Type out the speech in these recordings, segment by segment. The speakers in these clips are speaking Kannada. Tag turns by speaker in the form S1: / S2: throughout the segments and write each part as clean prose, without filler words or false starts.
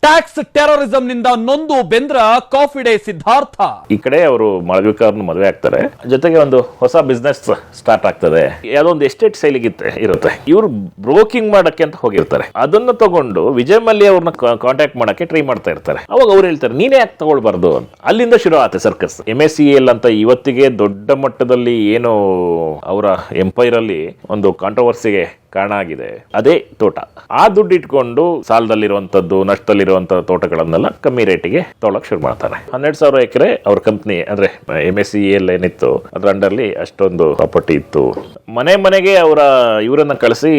S1: ಟ್ಯಾಕ್ಸ್ ಟೆರರಿಸಂ ನಿಂದ ನೊಂದು ಬೆಂದ್ರ ಕಾಫಿ ಡೇ ಸಿದ್ಧಾರ್ಥ.
S2: ಈ ಕಡೆ ಅವರು ಮಾಳವಿಕಾ ಅವ್ರನ್ನ ಮದುವೆ ಆಗ್ತಾರೆ, ಜೊತೆಗೆ ಒಂದು ಹೊಸ ಬಿಸ್ನೆಸ್ ಸ್ಟಾರ್ಟ್ ಆಗ್ತದೆ, ಯಾವುದೋ ಒಂದು ಎಸ್ಟೇಟ್ ಸೇಲಿಗೆ ಇರುತ್ತೆ. ಇವರು ಬ್ರೋಕಿಂಗ್ ಮಾಡಕ್ಕೆ ಅಂತ ಹೋಗಿರ್ತಾರೆ. ಅದನ್ನ ತಗೊಂಡು ವಿಜಯ್ ಮಲ್ಯ ಅವ್ರನ್ನ ಕಾಂಟ್ಯಾಕ್ಟ್ ಮಾಡಕ್ಕೆ ಟ್ರೈ ಮಾಡ್ತಾ ಇರ್ತಾರೆ. ಅವಾಗ ಅವ್ರು ಹೇಳ್ತಾರೆ ನೀನೇ ಯಾಕೆ ತಗೊಳ್ಬಾರ್ದು ಅಂತ. ಅಲ್ಲಿಂದ ಶುರು ಆಗುತ್ತೆ ಸರ್ಕಸ್. MSCL ಅಂತ ಇವತ್ತಿಗೆ ದೊಡ್ಡ ಮಟ್ಟದಲ್ಲಿ ಏನು ಅವರ ಎಂಪೈರ್ ಅಲ್ಲಿ ಒಂದು ಕಾಂಟ್ರವರ್ಸಿಗೆ ಕಾರಣ ಆಗಿದೆ, ಅದೇ ತೋಟ. ಆ ದುಡ್ಡು ಇಟ್ಕೊಂಡು ಸಾಲದಲ್ಲಿರುವಂತದ್ದು, ನಷ್ಟದಲ್ಲಿರುವಂತ ತೋಟಗಳನ್ನೆಲ್ಲ ಕಮ್ಮಿ ರೇಟಿಗೆ ತೊಗೊಳಕ್ ಶುರು ಮಾಡ್ತಾರೆ. 12,000 ಎಕರೆ ಅವ್ರ ಕಂಪ್ನಿ ಅಂದ್ರೆ MSCL ಏನಿತ್ತು ಅದ್ರ ಅಂಡರ್ಲಿ ಅಷ್ಟೊಂದು ಪ್ರಾಪರ್ಟಿ ಇತ್ತು. ಮನೆಗೆ ಅವರ ಇವರನ್ನ ಕಳಿಸಿ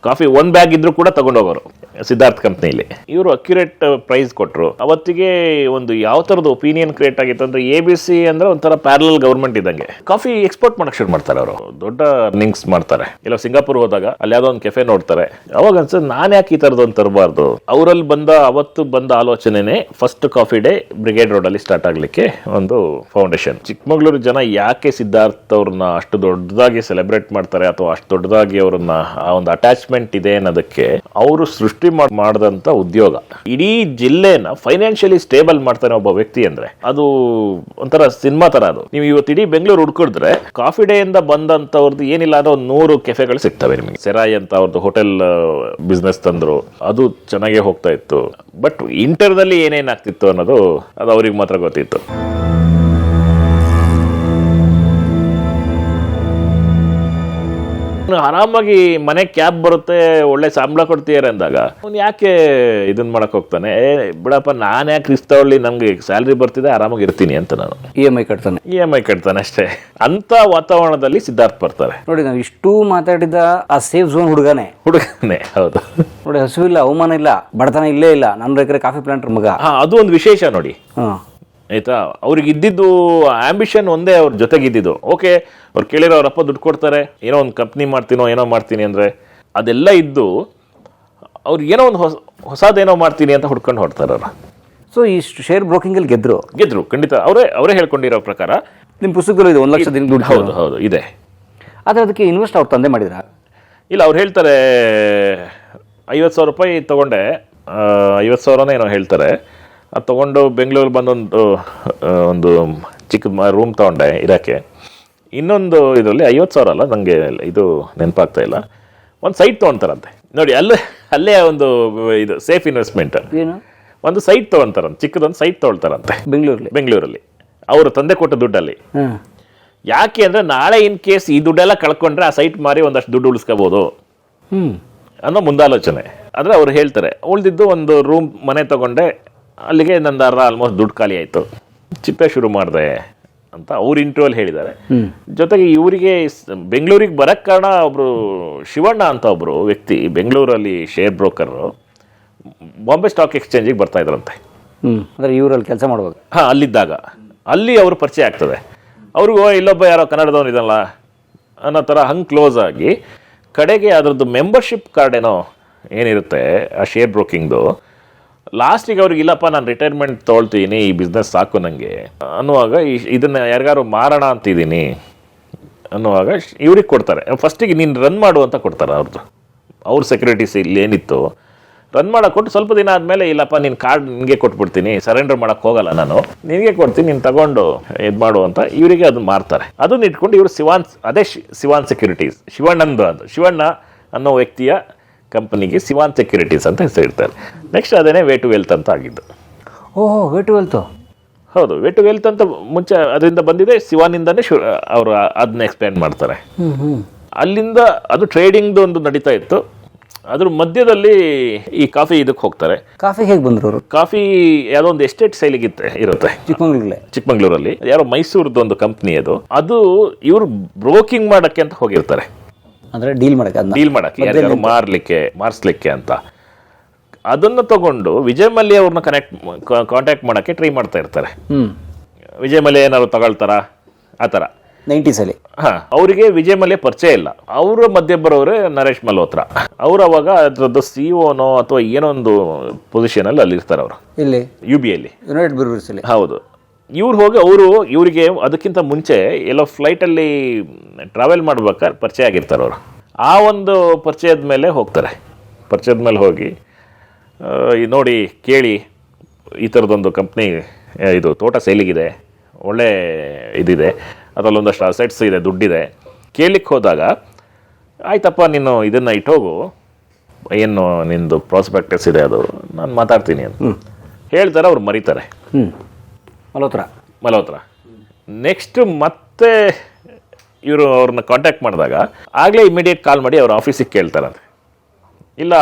S2: ಕಾಫಿ 1 ಬ್ಯಾಗ್ ಇದ್ರು ಕೂಡ ತಗೊಂಡೋಗೋರು ಸಿದ್ಧಾರ್ಥ್ ಕಂಪ್ನಿಲಿ. ಇವರು ಅಕ್ಯುರೇಟ್ ಪ್ರೈಸ್ ಕೊಟ್ಟರು. ಅವತ್ತಿಗೆ ಒಂದು ಯಾವ ತರದ ಒಪಿನಿಯನ್ ಕ್ರಿಯೇಟ್ ಆಗಿತ್ತು ಅಂದ್ರೆ ABC ಅಂದ್ರೆ ಒಂಥರ ಪ್ಯಾರಲಲ್ ಗವರ್ಮೆಂಟ್ ಇದ್ದಂಗೆ. ಕಾಫಿ ಎಕ್ಸ್ಪೋರ್ಟ್ ಮಾಡಕ್ ಶುರು ಮಾಡ್ತಾರೆ ಅವರು, ದೊಡ್ಡ ಅರ್ನಿಂಗ್ಸ್ ಮಾಡ್ತಾರೆ. ಇಲ್ಲ ಸಿಂಗಾಪುರ್ ಹೋದಾಗ ಅಲ್ಲಿ ಯಾವ್ದೋ ಒಂದು ಕೆಫೆ ನೋಡ್ತಾರೆ, ಅವಾಗ ಅನ್ಸುತ್ತೆ ನಾನ್ ಯಾಕೆ ಈ ತರದೊಂದು ತರಬಾರ್ದು. ಅವರಲ್ಲಿ ಅವತ್ತು ಬಂದ ಆಲೋಚನೆನೇ first coffee day brigade road ಅಲ್ಲಿ ಸ್ಟಾರ್ಟ್ ಆಗ್ಲಿಕ್ಕೆ ಒಂದು ಫೌಂಡೇಶನ್. ಚಿಕ್ಕಮಗಳೂರು ಜನ ಯಾಕೆ ಸಿದ್ಧಾರ್ಥ್ ಅವ್ರನ್ನ ಅಷ್ಟು ದೊಡ್ಡದಾಗಿ ಸೆಲೆಬ್ರೇಟ್ ಮಾಡ್ತಾರೆ ಅಥವಾ ಅಷ್ಟು ದೊಡ್ಡದಾಗಿ ಅವ್ರನ್ನ ಆ ಒಂದು ಅಟ್ಯಾಚ್ಮೆಂಟ್ ಇದೆ ಅನ್ನೋದಕ್ಕೆ ಅವರು ಸೃಷ್ಟಿ ಮಾಡಿದಂತ ಉದ್ಯೋಗ. ಇಡೀ ಜಿಲ್ಲೆನ ಫೈನಾನ್ಷಿಯಲಿ ಸ್ಟೇಬಲ್ ಮಾಡ್ತಾನೆ ಒಬ್ಬ ವ್ಯಕ್ತಿ ಅಂದ್ರೆ ಅದು ಒಂಥರ ಸಿನಿಮಾ ತರ. ಅದು ನೀವು ಇವತ್ತು ಇಡೀ ಬೆಂಗಳೂರು ಹುಡ್ಕಿದ್ರೆ ಕಾಫಿ ಡೇ ಇಂದ ಬಂದಂತವ್ರದ್ದು ಏನಿಲ್ಲ ಅಂದ್ರೆ ಒಂದು 100 ಕೆಫೆಗಳು ಸಿಗ್ತವೆ ನಿಮಗೆ. ಸೆರಾಯಿ ಅಂತ ಅವ್ರದ್ದು ಹೋಟೆಲ್ ಬಿಸ್ನೆಸ್ ತಂದ್ರು, ಅದು ಚೆನ್ನಾಗೇ ಹೋಗ್ತಾ ಇತ್ತು. ಬಟ್ ಇಂಟರ್ನಲ್ಲಿ ಏನೇನಾಗ್ತಿತ್ತು ಅನ್ನೋದು ಅದು ಅವ್ರಿಗೆ ಮಾತ್ರ ಗೊತ್ತಿತ್ತು. ಆರಾಮಾಗಿ ಮನೆ ಕ್ಯಾಬ್ ಬರುತ್ತೆ, ಒಳ್ಳೆ ಸಂಬಳ ಕೊಡ್ತೀಯಾರ ಅಂದಾಗ ಅವ್ನು ಯಾಕೆ ಇದನ್ನ ಮಾಡಕ್ ಹೋಗ್ತಾನೆ? ಬಿಡಪ್ಪ, ನಾನು ಯಾಕೆ ರಿಸ್ಕ್ ತಗೊಳ್ಳಿ, ನಮ್ಗೆ ಸ್ಯಾಲ್ರಿ ಬರ್ತಿದೆ, ಆರಾಮಾಗಿ ಇರ್ತೀನಿ ಅಂತ. ನಾನು EMI ಕಟ್ತಾನೆ ಅಷ್ಟೇ ಅಂತ ವಾತಾವರಣದಲ್ಲಿ ಸಿದ್ಧಾರ್ಥ್ ಬರ್ತಾರೆ.
S3: ನೋಡಿ, ನಾವು ಇಷ್ಟು ಮಾತಾಡಿದ ಆ ಸೇಫ್ ಝೋನ್ ಹುಡುಗನೇ.
S2: ಹೌದು
S3: ನೋಡಿ, ಹಸುವಿಲ್ಲ, ಅವಮಾನ ಇಲ್ಲ, ಬಡತನ ಇಲ್ಲೇ ಇಲ್ಲ, 4 ಎಕರೆ ಕಾಫಿ ಪ್ಲಾಂಟರ್ ಮಗ.
S2: ಅದು ಒಂದು ವಿಶೇಷ ನೋಡಿ. ಆಯ್ತಾ, ಅವ್ರಿಗೆ ಇದ್ದಿದ್ದು ಆಂಬಿಷನ್ ಒಂದೇ, ಅವ್ರ ಜೊತೆಗಿದ್ದು. ಓಕೆ, ಅವ್ರು ಕೇಳಿರೋ ಅವರಪ್ಪ ದುಡ್ಡು ಕೊಡ್ತಾರೆ, ಏನೋ ಒಂದು ಕಂಪ್ನಿ ಏನೋ ಮಾಡ್ತೀನಿ ಅಂದ್ರೆ ಅದೆಲ್ಲ ಇದ್ದು ಅವ್ರಿಗೆ ಏನೋ ಒಂದು ಹೊಸದೇನೋ ಮಾಡ್ತೀನಿ ಅಂತ ಹುಡ್ಕೊಂಡು ಹೊಡ್ತಾರೆ ಅವ್ರು.
S3: ಸೊ ಈ ಶೇರ್ ಬ್ರೋಕಿಂಗ್ ಅಲ್ಲಿ ಗೆದ್ರು
S2: ಖಂಡಿತ. ಅವರೇ ಹೇಳ್ಕೊಂಡಿರೋ ಪ್ರಕಾರ.
S3: ನಿಮ್ಮ ಪುಸ್ತಕಗಳು ಇದೆ, 1 ಲಕ್ಷ ದಿನ ದುಡ್ಡು.
S2: ಹೌದು ಇದೆ.
S3: ಆದರೆ ಅದಕ್ಕೆ ಇನ್ವೆಸ್ಟ್ ಅವ್ರ ತಂದೆ ಮಾಡಿದ್ರ?
S2: ಇಲ್ಲ, ಅವ್ರು ಹೇಳ್ತಾರೆ 50,000 ರೂಪಾಯಿ ತಗೊಂಡೆ, 50,000 ಏನೋ ಹೇಳ್ತಾರೆ. ಅದು ತೊಗೊಂಡು ಬೆಂಗಳೂರು ಬಂದೊಂದು ಒಂದು ಚಿಕ್ಕ ರೂಮ್ ತೊಗೊಂಡೆ ಇರೋಕ್ಕೆ. ಇನ್ನೊಂದು ಇದರಲ್ಲಿ 50,000 ಅಲ್ಲ, ನನಗೆ ಇದು ನೆನಪಾಗ್ತಾ ಇಲ್ಲ, ಒಂದು ಸೈಟ್ ತೊಗೊಳ್ತಾರಂತೆ. ನೋಡಿ, ಅಲ್ಲೇ ಒಂದು ಇದು ಸೇಫ್ ಇನ್ವೆಸ್ಟ್ಮೆಂಟ್.
S3: ಏನು?
S2: ಒಂದು ಸೈಟ್ ತೊಗೊಳ್ತಾರಂತೆ, ಚಿಕ್ಕದೊಂದು ಸೈಟ್ ತೊಗೊಳ್ತಾರಂತೆ ಬೆಂಗಳೂರಲ್ಲಿ ಅವ್ರ ತಂದೆ ಕೊಟ್ಟ ದುಡ್ಡಲ್ಲಿ. ಯಾಕೆ ಅಂದರೆ ನಾಳೆ ಇನ್ ಕೇಸ್ ಈ ದುಡ್ಡೆಲ್ಲ ಕಳ್ಕೊಂಡ್ರೆ ಆ ಸೈಟ್ ಮಾರಿ ಒಂದಷ್ಟು ದುಡ್ಡು ಉಳಿಸ್ಕೋಬೋದು ಅನ್ನೋ ಮುಂದಾಲೋಚನೆ. ಆದರೆ ಅವ್ರು ಹೇಳ್ತಾರೆ, ಉಳಿದಿದ್ದು ಒಂದು ರೂಮ್ ಮನೆ ತೊಗೊಂಡೆ, ಅಲ್ಲಿಗೆ ನಂದು ಆಲ್ಮೋಸ್ಟ್ ದುಡ್ಡು ಖಾಲಿ ಆಯಿತು, ಚಿಪ್ಪೆ ಶುರು ಮಾಡಿದೆ ಅಂತ ಅವ್ರ ಇಂಟರ್ವ್ಯೂಲ್ ಹೇಳಿದ್ದಾರೆ. ಜೊತೆಗೆ ಇವರಿಗೆ ಬೆಂಗಳೂರಿಗೆ ಬರಕ್ಕೆ ಕಾರಣ ಒಬ್ರು ಶಿವಣ್ಣ ಅಂತ ಒಬ್ರು ವ್ಯಕ್ತಿ ಬೆಂಗಳೂರಲ್ಲಿ ಶೇರ್ ಬ್ರೋಕರ್, ಬಾಂಬೆ ಸ್ಟಾಕ್ ಎಕ್ಸ್ಚೇಂಜಿಗೆ ಬರ್ತಾ ಇದ್ರಂತೆ.
S3: ಅಂದರೆ ಇವರಲ್ಲಿ ಕೆಲಸ ಮಾಡುವಾಗ
S2: ಅಲ್ಲಿದ್ದಾಗ ಅಲ್ಲಿ ಅವರು ಪರಿಚಯ ಆಗ್ತದೆ. ಅವ್ರಿಗೂ ಇಲ್ಲೊಬ್ಬ ಯಾರೋ ಕನ್ನಡದವನು ಇದಲ್ಲ ಅನ್ನೋ ಥರ ಹಂಗೆ ಕ್ಲೋಸ್ ಆಗಿ ಕಡೆಗೆ ಅದರದ್ದು ಮೆಂಬರ್ಶಿಪ್ ಕಾರ್ಡ್ ಏನಿರುತ್ತೆ ಆ ಶೇರ್ ಬ್ರೋಕಿಂಗ್ದು, ಲಾಸ್ಟಿಗೆ ಅವ್ರಿಗೆ ಇಲ್ಲಪ್ಪ ನಾನು ರಿಟೈರ್ಮೆಂಟ್ ತೊಗೊಳ್ತೀನಿ, ಈ ಬಿಸ್ನೆಸ್ ಸಾಕು ನನಗೆ ಅನ್ನುವಾಗ ಇದನ್ನು ಯಾರಿಗಾರು ಮಾರೋಣ ಅಂತಿದ್ದೀನಿ ಅನ್ನುವಾಗ ಇವ್ರಿಗೆ ಕೊಡ್ತಾರೆ. ಫಸ್ಟಿಗೆ ನೀನು ರನ್ ಮಾಡು ಅಂತ ಕೊಡ್ತಾರೆ. ಅವ್ರ ಸೆಕ್ಯೂರಿಟೀಸ್ ಇಲ್ಲಿ ಏನಿತ್ತು ರನ್ ಮಾಡೋಕೆ ಕೊಟ್ಟು ಸ್ವಲ್ಪ ದಿನ ಆದಮೇಲೆ ಇಲ್ಲಪ್ಪ ನಿನ್ನ ಕಾರ್ಡ್ ನಿನಗೆ ಕೊಟ್ಬಿಡ್ತೀನಿ, ಸರೆಂಡರ್ ಮಾಡೋಕ್ಕೆ ಹೋಗಲ್ಲ ನಾನು, ನಿನಗೆ ಕೊಡ್ತೀನಿ, ನೀನು ತಗೊಂಡು ಇದು ಮಾಡು ಅಂತ ಇವರಿಗೆ ಅದನ್ನು ಮಾರ್ತಾರೆ. ಅದನ್ನ ಇಟ್ಕೊಂಡು ಇವರು ಸಿವಾನ್ ಸೆಕ್ಯೂರಿಟೀಸ್, ಶಿವಣ್ಣ ಅನ್ನೋ ವ್ಯಕ್ತಿಯ ಕಂಪನಿಗೆ ಸಿವಾನ್ ಸೆಕ್ಯೂರಿಟೀಸ್ ಅಂತ ಹೆಸರಿರ್ತಾರೆ. ನೆಕ್ಸ್ಟ್ ಅದೇನೇ ವೇ ಟು ವೆಲ್ತ್ ಅಂತ ಆಗಿದ್ದು.
S3: ಓಹೋ, ವೇ ಟು ವೆಲ್ತ್.
S2: ಹೌದು, ವೇ ಟು ವೆಲ್ತ್ ಅಂತ ಮುಂಚೆ ಅದರಿಂದ ಬಂದಿದೆ, ಸಿವಾನಿಂದನೇ ಅವರು ಅದನ್ನ ಎಕ್ಸ್ಪ್ಲೇನ್ ಮಾಡ್ತಾರೆ. ಅಲ್ಲಿಂದ ಅದು ಟ್ರೇಡಿಂಗ್ದು ಒಂದು ನಡೀತಾ ಇತ್ತು. ಅದ್ರ ಮಧ್ಯದಲ್ಲಿ ಈ ಕಾಫಿ ಇದಕ್ಕೆ ಹೋಗ್ತಾರೆ.
S3: ಕಾಫಿ ಹೇಗೆ ಬಂದ್ರು ಅವರು?
S2: ಕಾಫಿ ಯಾವುದೋ ಒಂದು ಎಸ್ಟೇಟ್ ಸೇಲಿಗೆ ಇರುತ್ತೆ ಚಿಕ್ಕಮಗಳೂರಲ್ಲಿ, ಯಾರೋ ಮೈಸೂರದ್ದು ಒಂದು ಕಂಪ್ನಿ ಅದು ಇವರು ಬ್ರೋಕಿಂಗ್ ಮಾಡಕ್ಕೆ ಅಂತ ಹೋಗಿರ್ತಾರೆ.
S3: ಅಂದರೆ ಡೀಲ್ ಮಾಡಕ್ಕೆ
S2: ಯಾರು ಮಾರ್ಸ್ಲಿಕ್ಕೆ ಅಂತ. ಅದನ್ನು ತಗೊಂಡು ವಿಜಯ್ ಮಲ್ಯ ಅವ್ರನ್ನ ಕಾಂಟ್ಯಾಕ್ಟ್ ಮಾಡಕ್ಕೆ ಟ್ರೈ ಮಾಡ್ತಾ ಇರ್ತಾರೆ. ವಿಜಯ್ ಮಲ್ಯ ಏನಾದ್ರು ತಗೊಳ್ತಾರ ಆ ಥರ
S3: 90s ಅಲ್ಲಿ.
S2: ಅವರಿಗೆ ವಿಜಯ್ ಮಲ್ಯ ಪರಿಚಯ ಇಲ್ಲ. ಅವರ ಮಧ್ಯೆ ಬರೋರೆ ನರೇಶ್ ಮಲ್ಹೋತ್ರಾ. ಅವ್ರು ಅವಾಗ ಅದ್ರದ್ದು CEO ಅಥವಾ ಏನೋ ಒಂದು ಪೊಸಿಷನ್ ಅಲ್ಲಿ ಇರ್ತಾರೆ. ಅವರು ಇಲ್ಲಿ UB ಅಲ್ಲಿ, ಯುನೈಟೆಡ್ ಬ್ರೂವರೀಸ್ ಅಲ್ಲಿ. ಹೌದು. ಇವ್ರು ಹೋಗಿ ಇವರಿಗೆ ಅದಕ್ಕಿಂತ ಮುಂಚೆ ಎಲ್ಲೋ ಫ್ಲೈಟಲ್ಲಿ ಟ್ರಾವೆಲ್ ಮಾಡ್ಬೇಕಾದ್ರೆ ಪರಿಚಯ ಆಗಿರ್ತಾರೆ ಅವರು. ಆ ಒಂದು ಪರಿಚಯದ ಮೇಲೆ ಹೋಗ್ತಾರೆ. ಪರಿಚಯದ ಮೇಲೆ ಹೋಗಿ ನೋಡಿ ಕೇಳಿ ಈ ಥರದೊಂದು ಕಂಪ್ನಿ ಇದು ತೋಟ ಸೇಲಿಗಿದೆ, ಒಳ್ಳೆ ಇದಿದೆ, ಅದರಲ್ಲೊಂದಷ್ಟು ಅಸೆಟ್ಸ್ ಇದೆ, ದುಡ್ಡಿದೆ. ಕೇಳಲಿಕ್ಕೆ ಹೋದಾಗ ಆಯ್ತಪ್ಪ ನೀನು ಇದನ್ನು ಇಟ್ಟೋಗು, ಏನು ನಿಂದು ಪ್ರಾಸ್ಪೆಕ್ಟಸ್ ಇದೆ ಅದು ನಾನು ಮಾತಾಡ್ತೀನಿ ಅಂತ ಹೇಳ್ತಾರೆ. ಅವ್ರು ಮರಿತಾರೆ. ಮಲ್ಹೋತ್ರ ನೆಕ್ಸ್ಟ್ ಮತ್ತೆ ಇವರು ಅವ್ರನ್ನ ಕಾಂಟ್ಯಾಕ್ಟ್ ಮಾಡಿದಾಗ ಆಗಲೇ ಇಮಿಡಿಯೇಟ್ ಕಾಲ್ ಮಾಡಿ ಅವ್ರ ಆಫೀಸಿಗೆ ಕೇಳ್ತಾರಂತೆ, ಇಲ್ಲ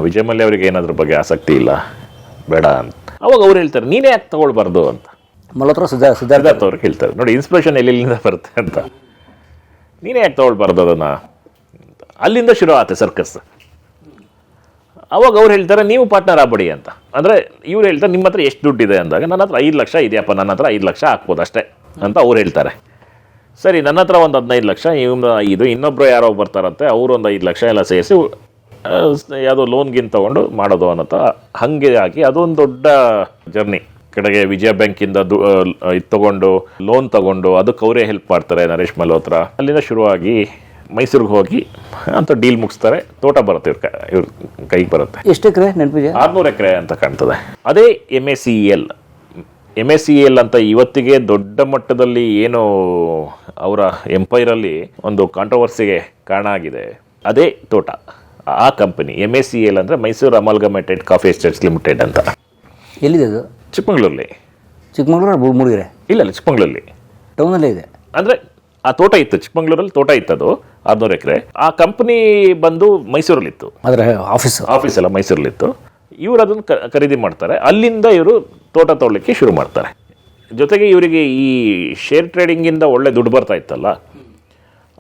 S2: ವಿಜಯ್ ಮಲ್ಯ ಅವರಿಗೆ ಏನಾದ್ರ ಬಗ್ಗೆ ಆಸಕ್ತಿ ಇಲ್ಲ, ಬೇಡ ಅಂತ. ಅವಾಗ ಅವ್ರು ಹೇಳ್ತಾರೆ ನೀನೇ ಯಾಕೆ ತಗೊಳ್ಬಾರ್ದು ಅಂತ.
S3: ಮಲ್ಹೋತ್ರ
S2: ಸಿದ್ಧಾರ್ಥ ಅವ್ರಿಗೆ ಹೇಳ್ತಾರೆ, ನೋಡಿ ಇನ್ಸ್ಪಿರೇಷನ್ ಎಲ್ಲಿಂದ ಬರುತ್ತೆ ಅಂತ, ನೀನೇ ಯಾಕೆ ತಗೊಳ್ಬಾರ್ದು ಅದನ್ನು. ಅಲ್ಲಿಂದ ಶುರು ಆಗುತ್ತೆ ಸರ್ಕಸ್. ಅವಾಗ ಅವ್ರು ಹೇಳ್ತಾರೆ ನೀವು ಪಾರ್ಟ್ನರ್ ಆಗ್ಬೇಡಿ ಅಂತ. ಅಂದರೆ ಇವ್ರು ಹೇಳ್ತಾರೆ ನಿಮ್ಮ ಹತ್ರ ಎಷ್ಟು ದುಡ್ಡಿದೆ ಅಂದಾಗ ನನ್ನ ಹತ್ರ 5 ಲಕ್ಷ ಇದೆಯಪ್ಪ, ನನ್ನ ಹತ್ರ 5 ಲಕ್ಷ ಹಾಕ್ಬೋದು ಅಷ್ಟೇ ಅಂತ ಅವ್ರು ಹೇಳ್ತಾರೆ. ಸರಿ, ನನ್ನ ಹತ್ರ ಒಂದು 15 ಲಕ್ಷ, ಇವನು 5, ಇನ್ನೊಬ್ಬರು ಯಾರೋ ಬರ್ತಾರಂತೆ, ಅವರು ಒಂದು 5 ಲಕ್ಷ ಎಲ್ಲ ಸೇರಿಸಿ ಯಾವುದೋ ಲೋನ್ಗಿನ್ ತೊಗೊಂಡು ಮಾಡೋದು ಅನ್ನೋದು ಹಾಗೆ ಆಗಿ ಅದೊಂದು ದೊಡ್ಡ ಜರ್ನಿ. ಕಡೆಗೆ ವಿಜಯ ಬ್ಯಾಂಕಿಂದ ಇದು ತೊಗೊಂಡು ಲೋನ್ ತೊಗೊಂಡು ಅದಕ್ಕೆ ಅವರೇ ಹೆಲ್ಪ್ ಮಾಡ್ತಾರೆ ನರೇಶ್ ಮಲ್ಹೋತ್ರ. ಅಲ್ಲಿಂದ ಶುರುವಾಗಿ ಮೈಸೂರಿಗೆ ಹೋಗಿ ಅಂತ ಡೀಲ್ ಮುಗಿಸ್ತಾರೆ. ತೋಟ ಬರುತ್ತೆ ಇವ್ರ ಕೈಗೆ ಬರುತ್ತೆ.
S3: ಎಷ್ಟು ಎಕರೆ ನೆನಪಿದೆ?
S2: 600 ಎಕರೆ ಅಂತ ಕಾಣ್ತದೆ. ಅದೇ MACEL ಅಂತ ಇವತ್ತಿಗೆ ದೊಡ್ಡ ಮಟ್ಟದಲ್ಲಿ ಏನು ಅವರ ಎಂಪೈರಲ್ಲಿ ಒಂದು ಕಾಂಟ್ರವರ್ಸಿಗೆ ಕಾರಣ ಆಗಿದೆ. ಅದೇ ತೋಟ, ಆ ಕಂಪನಿ MACEL ಅಂದರೆ Mysuru amalgamated coffee estates limited ಅಂತ.
S3: ಎಲ್ಲಿದೆ ಅದು?
S2: ಚಿಕ್ಕಮಗಳೂರಲ್ಲಿ.
S3: ಚಿಕ್ಕಮಗಳೂರು ಮೂಡಿಗೆರೆ?
S2: ಇಲ್ಲ, ಚಿಕ್ಕಮಗಳೂರಲ್ಲಿ
S3: ಟೌನಲ್ಲೇ ಇದೆ. ಅಂದರೆ
S2: ಆ ತೋಟ ಇತ್ತು, ಚಿಕ್ಕಮಗಳೂರಲ್ಲಿ ತೋಟ ಇತ್ತದು 600 ಎಕರೆ. ಆ ಕಂಪನಿ ಬಂದು ಮೈಸೂರಲ್ಲಿತ್ತು,
S3: ಆದರೆ ಆಫೀಸ್
S2: ಎಲ್ಲ ಮೈಸೂರಲ್ಲಿತ್ತು. ಇವರು ಅದನ್ನು ಖರೀದಿ ಮಾಡ್ತಾರೆ. ಅಲ್ಲಿಂದ ಇವರು ತೋಟ ತೊಗೊಳ್ಳಿಕ್ಕೆ ಶುರು ಮಾಡ್ತಾರೆ. ಜೊತೆಗೆ ಇವರಿಗೆ ಈ ಶೇರ್ ಟ್ರೇಡಿಂಗಿಂದ ಒಳ್ಳೆ ದುಡ್ಡು ಬರ್ತಾ ಇತ್ತಲ್ಲ,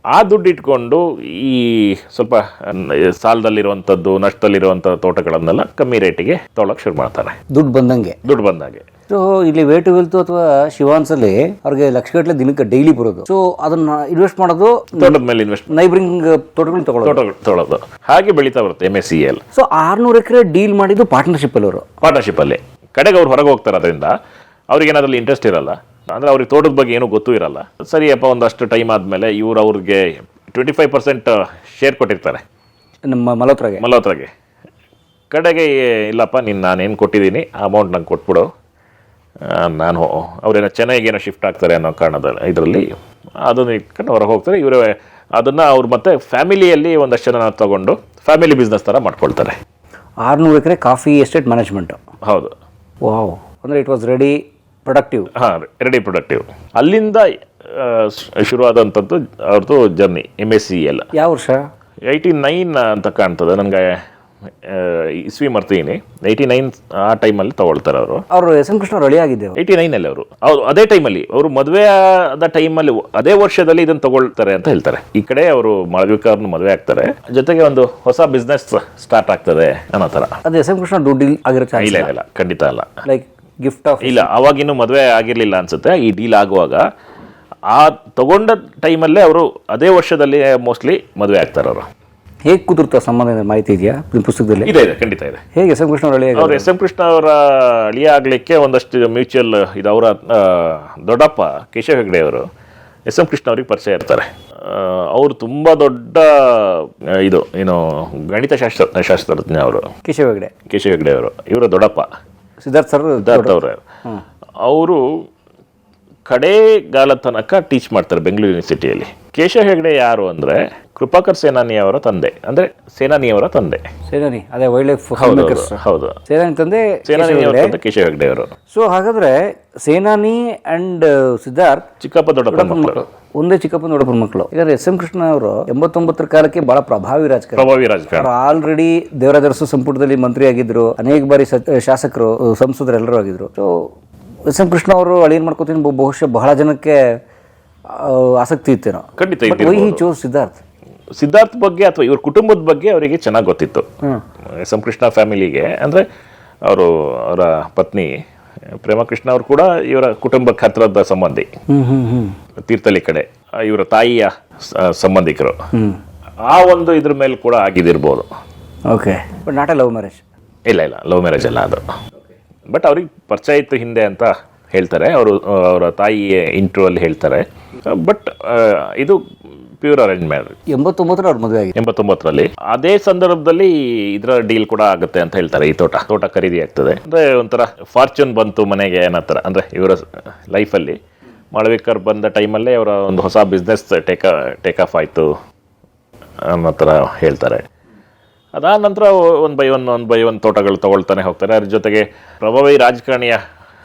S2: ಆ ದುಡ್ಡು ಇಟ್ಕೊಂಡು ಈ ಸ್ವಲ್ಪ ಸಾಲದಲ್ಲಿರುವಂಥದ್ದು, ನಷ್ಟದಲ್ಲಿರುವಂಥ ತೋಟಗಳನ್ನೆಲ್ಲ ಕಮ್ಮಿ ರೇಟಿಗೆ ತೊಗೊಳಕ್ಕೆ ಶುರು ಮಾಡ್ತಾರೆ.
S3: ದುಡ್ಡು ಬಂದಂಗೆ. ಸೊ ಇಲ್ಲಿ ವೇ ಟು ವೆಲ್ತ್ ಅಥವಾ ಶಿವಾನ್ಸಲ್ಲಿ ಅವ್ರಿಗೆ ಲಕ್ಷಗಟ್ಟಲೆ ದಿನಕ್ಕೆ ಡೈಲಿ ಬರೋದು. ಸೊ ಅದನ್ನ ಇನ್ವೆಸ್ಟ್ ಮಾಡೋದು,
S2: ತೋಟದ ಮೇಲೆ ಇನ್ವೆಸ್ಟ್,
S3: ನೈಬರಿಂಗ್ ತೋಟಗಳನ್ನ
S2: ತೊಗೊಳ್ಳೋದು, ಹಾಗೆ ಬೆಳೀತಾ ಬರುತ್ತೆ MACEL.
S3: ಸೊ 600 ಎಕರೆ ಡೀಲ್ ಮಾಡಿದ್ದು ಪಾರ್ಟ್ನರ್ಶಿಪ್
S2: ಅಲ್ಲಿ. ಕಡೆಗೆ ಅವ್ರು ಹೊರಗೆ ಹೋಗ್ತಾರೆ. ಅದರಿಂದ ಅವ್ರಿಗೆ ಏನಾದ್ರಲ್ಲಿ ಇಂಟ್ರೆಸ್ಟ್ ಇರಲ್ಲ, ಅಂದರೆ ಅವ್ರಿಗೆ ತೋಟದ ಬಗ್ಗೆ ಏನೂ ಗೊತ್ತೂ ಇರಲ್ಲ. ಸರಿಯಪ್ಪ, ಒಂದಷ್ಟು ಟೈಮ್ ಆದಮೇಲೆ ಇವರು ಅವ್ರಿಗೆ 25% ಶೇರ್ ಕೊಟ್ಟಿರ್ತಾರೆ
S3: ನಮ್ಮ ಮಲ್ಹೋತ್ರಗೆ. ಕಡೆಗೆ
S2: ಇಲ್ಲಪ್ಪ ನಾನೇನು ಕೊಟ್ಟಿದ್ದೀನಿ ಆ ಅಮೌಂಟ್ ನಂಗೆ ಕೊಟ್ಬಿಡು, ನಾನು ಅವ್ರೇನೋ ಚೆನ್ನೈಗೇನೋ ಶಿಫ್ಟ್ ಆಗ್ತಾರೆ ಅನ್ನೋ ಕಾರಣದ ಇದರಲ್ಲಿ ಅದನ್ನು ಇಟ್ಕೊಂಡು ಹೊರಗೆ ಹೋಗ್ತಾರೆ. ಇವರೇ ಅದನ್ನು ಅವ್ರು ಮತ್ತೆ ಫ್ಯಾಮಿಲಿಯಲ್ಲಿ ಒಂದಷ್ಟು ಜನ ತಗೊಂಡು ಫ್ಯಾಮಿಲಿ ಬಿಸ್ನೆಸ್ ಥರ ಮಾಡ್ಕೊಳ್ತಾರೆ.
S3: 600 ಎಕರೆ ಕಾಫಿ ಎಸ್ಟೇಟ್ ಮ್ಯಾನೇಜ್ಮೆಂಟು.
S2: ಹೌದು.
S3: ವಾವ್. ಅಂದರೆ ಇಟ್ ವಾಸ್ ರೆಡಿ ಪ್ರೊಡಕ್ಟಿವ್. ಅಲ್ಲಿಂದ ಶುರುವಾದಂಥದ್ದು ಅವ್ರದ್ದು ಜರ್ನಿ MACEL. ಯಾವ ವರ್ಷ?
S2: 89 ಅಂತ ಕಾಣ್ತದೆ ನನಗೆ, ಇಸ್ವಿ ಮರ್ತೀನಿ. 89 ಆ ಟೈಮಲ್ಲಿ ತಗೊಳ್ತಾರೆ ಅವರು.
S3: SM ಕೃಷ್ಣ ಅವರು ಅಳಿಯಾಗಿದ್ದೇವೆ
S2: 89 ಅವರು ಅದೇ ಟೈಮಲ್ಲಿ ಅವರು ಮದುವೆ ಆದ ಟೈಮಲ್ಲಿ ಅದೇ ವರ್ಷದಲ್ಲಿ ಇದನ್ನು ತಗೊಳ್ತಾರೆ ಅಂತ ಹೇಳ್ತಾರೆ. ಈ ಕಡೆ ಅವರು ಮಾಳವಿಕಾ ಅವ್ರನ್ನ ಮದುವೆ ಆಗ್ತಾರೆ, ಜೊತೆಗೆ ಒಂದು ಹೊಸ ಬಿಸ್ನೆಸ್ ಸ್ಟಾರ್ಟ್ ಆಗ್ತದೆ ಅನ್ನೋ ಥರ.
S3: ಅದು SM ಕೃಷ್ಣ ದುಡ್ಡು ಆಗಿರೋ
S2: ಇಲ್ಲ, ಖಂಡಿತ ಅಲ್ಲ.
S3: ಲೈಕ್ ಗಿಫ್ಟ್ ಆಫ್
S2: ಇಲ್ಲ, ಅವಾಗಿನ್ನೂ ಮದುವೆ ಆಗಿರಲಿಲ್ಲ ಅನ್ಸುತ್ತೆ. ಈ ಡೀಲ್ ಆಗುವಾಗ ಆ ತಗೊಂಡ ಟೈಮಲ್ಲೇ ಅವರು ಅದೇ ವರ್ಷದಲ್ಲಿ ಮೋಸ್ಟ್ಲಿ ಮದುವೆ ಆಗ್ತಾರೆ ಅವರು.
S3: ಹೇಗೆ ಕುದುರ್ತ ಸಂಬಂಧ ಮಾಹಿತಿ ಇದೆಯಾ ಪುಸ್ತಕದಲ್ಲಿ?
S2: ಇದೆ, ಖಂಡಿತ ಇದೆ.
S3: ಹೇಗೆ SM ಕೃಷ್ಣ ಅವರು
S2: SM ಕೃಷ್ಣ ಅವರ ಅಳಿಯ ಆಗಲಿಕ್ಕೆ ಒಂದಷ್ಟು ಮ್ಯೂಚುವಲ್ ಇದು, ಅವರ ದೊಡ್ಡಪ್ಪ ಕೇಶವ ಹೆಗ್ಡೆ ಅವರು SM ಕೃಷ್ಣ ಅವ್ರಿಗೆ ಪರಿಚಯ ಇರ್ತಾರೆ. ಅವರು ತುಂಬ ದೊಡ್ಡ ಇದು ಏನು ಗಣಿತ ಶಾಸ್ತ್ರಜ್ಞ ಅವರು. ಕೇಶವ ಹೆಗ್ಡೆ ಅವರು ಇವರ ದೊಡ್ಡಪ್ಪ ಸಿದ್ಧಾರ್ಥ ಅವರು. ಅವರು ಕಡೆಗಾಲ ತನಕ ಟೀಚ್ ಮಾಡ್ತಾರೆ ಬೆಂಗಳೂರು ಯೂನಿವರ್ಸಿಟಿಯಲ್ಲಿ. ಕೇಶವ ಹೆಗ್ಡೆ ಯಾರು ಅಂದರೆ ಕೃಪಾಕರ್ ಸೇನಾನಿಯವರ ತಂದೆ, ಅಂದರೆ ಸೇನಾನಿಯವರ ತಂದೆ.
S3: ಅದೇ ವೈಲ್ಡ್ ಲೈಫ್.
S2: ಹೌದು,
S3: ಸೇನಾನಿ
S2: ಕೇಶವ ಹೆಗ್ಡೆ ಅವರು.
S3: ಸೊ ಹಾಗಾದ್ರೆ ಸೇನಾನಿ ಅಂಡ್ ಸಿದ್ಧಾರ್ಥ್
S2: ಚಿಕ್ಕಪ್ಪ ದೊಡ್ಡಪ್ಪ ಮಕ್ಕಳು,
S3: ಒಂದೇ ಚಿಕ್ಕಪ್ಪ ದೊಡ್ಡಪ್ಪನ ಮಕ್ಕಳು. ಯಾಕಂದ್ರೆ SM ಕೃಷ್ಣ ಅವರು 89 ಕಾಲಕ್ಕೆ ಬಹಳ ಪ್ರಭಾವಿ ರಾಜಕಾರಣ. ಆಲ್ರೆಡಿ ದೇವರಾಜ ಅರಸು ಸಂಪುಟದಲ್ಲಿ ಮಂತ್ರಿ ಆಗಿದ್ರು, ಅನೇಕ ಬಾರಿ ಶಾಸಕರು, ಸಂಸದರು ಎಲ್ಲರೂ ಆಗಿದ್ರು. ಸೊ SM ಕೃಷ್ಣ ಅವರು ಅಳಿಯನ್ ಮಾಡ್ಕೋತೀನಿ ಬಹುಶಃ ಬಹಳ ಜನಕ್ಕೆ ಆಸಕ್ತಿ ಇತ್ತೇನೋ.
S2: ಖಂಡಿತ. ಸಿದ್ಧಾರ್ಥ್ ಬಗ್ಗೆ ಅಥವಾ ಇವ್ರ ಕುಟುಂಬದ ಬಗ್ಗೆ ಅವರಿಗೆ ಚೆನ್ನಾಗಿ ಗೊತ್ತಿತ್ತು. SM ಕೃಷ್ಣ ಫ್ಯಾಮಿಲಿಗೆ ಅಂದರೆ ಅವರ ಪತ್ನಿ ಪ್ರೇಮಕೃಷ್ಣ ಅವರು ಕೂಡ ಇವರ ಕುಟುಂಬಕ್ಕೆ ಹತ್ತಿರದ ಸಂಬಂಧಿ, ತೀರ್ಥಹಳ್ಳಿ ಕಡೆ ಇವರ ತಾಯಿಯ ಸಂಬಂಧಿಕರು. ಆ ಒಂದು ಇದ್ರ ಮೇಲೆ ಕೂಡ ಆಗಿದಿರ್ಬೋದು.
S3: Okay, but not a love marriage.
S2: ಇಲ್ಲ, ಲವ್ ಮ್ಯಾರೇಜ್ ಅಲ್ಲ ಅದು. ಬಟ್ ಅವ್ರಿಗೆ ಪರಿಚಯ ಇತ್ತು ಹಿಂದೆ ಅಂತ ಹೇಳ್ತಾರೆ. ಅವರ ತಾಯಿ ಇಂಟ್ರ್ಯೂ ಅಲ್ಲಿ ಹೇಳ್ತಾರೆ. ಬಟ್ ಇದು ಪ್ಯೂರ್ ಅರೇಂಜ್ ಮ್ಯಾರೇಜ್.
S3: 89 ಅವ್ರ ಮದುವೆ ಆಗಿದೆ.
S2: 89ರಲ್ಲಿ ಅದೇ ಸಂದರ್ಭದಲ್ಲಿ ಇದರ ಡೀಲ್ ಕೂಡ ಆಗುತ್ತೆ ಅಂತ ಹೇಳ್ತಾರೆ. ಈ ತೋಟ ಖರೀದಿ ಆಗ್ತದೆ ಅಂದ್ರೆ ಒಂಥರ ಫಾರ್ಚೂನ್ ಬಂತು ಮನೆಗೆ ಅನ್ನೋ ಥರ. ಅಂದ್ರೆ ಇವರ ಲೈಫಲ್ಲಿ ಮಾಳವಿಕರ್ ಬಂದ ಟೈಮಲ್ಲೇ ಅವರ ಒಂದು ಹೊಸ ಬಿಸ್ನೆಸ್ ಟೇಕ್ ಆಫ್ ಆಯಿತು ಅನ್ನೋ ಥರ ಹೇಳ್ತಾರೆ. ಅದಾದ ನಂತರ ಒನ್ ಬೈ ಒನ್ ತೋಟಗಳು ತಗೊಳ್ತಾನೆ ಹೋಗ್ತಾರೆ. ಅದ್ರ ಜೊತೆಗೆ ಪ್ರಭಾವಿ ರಾಜಕಾರಣಿಯ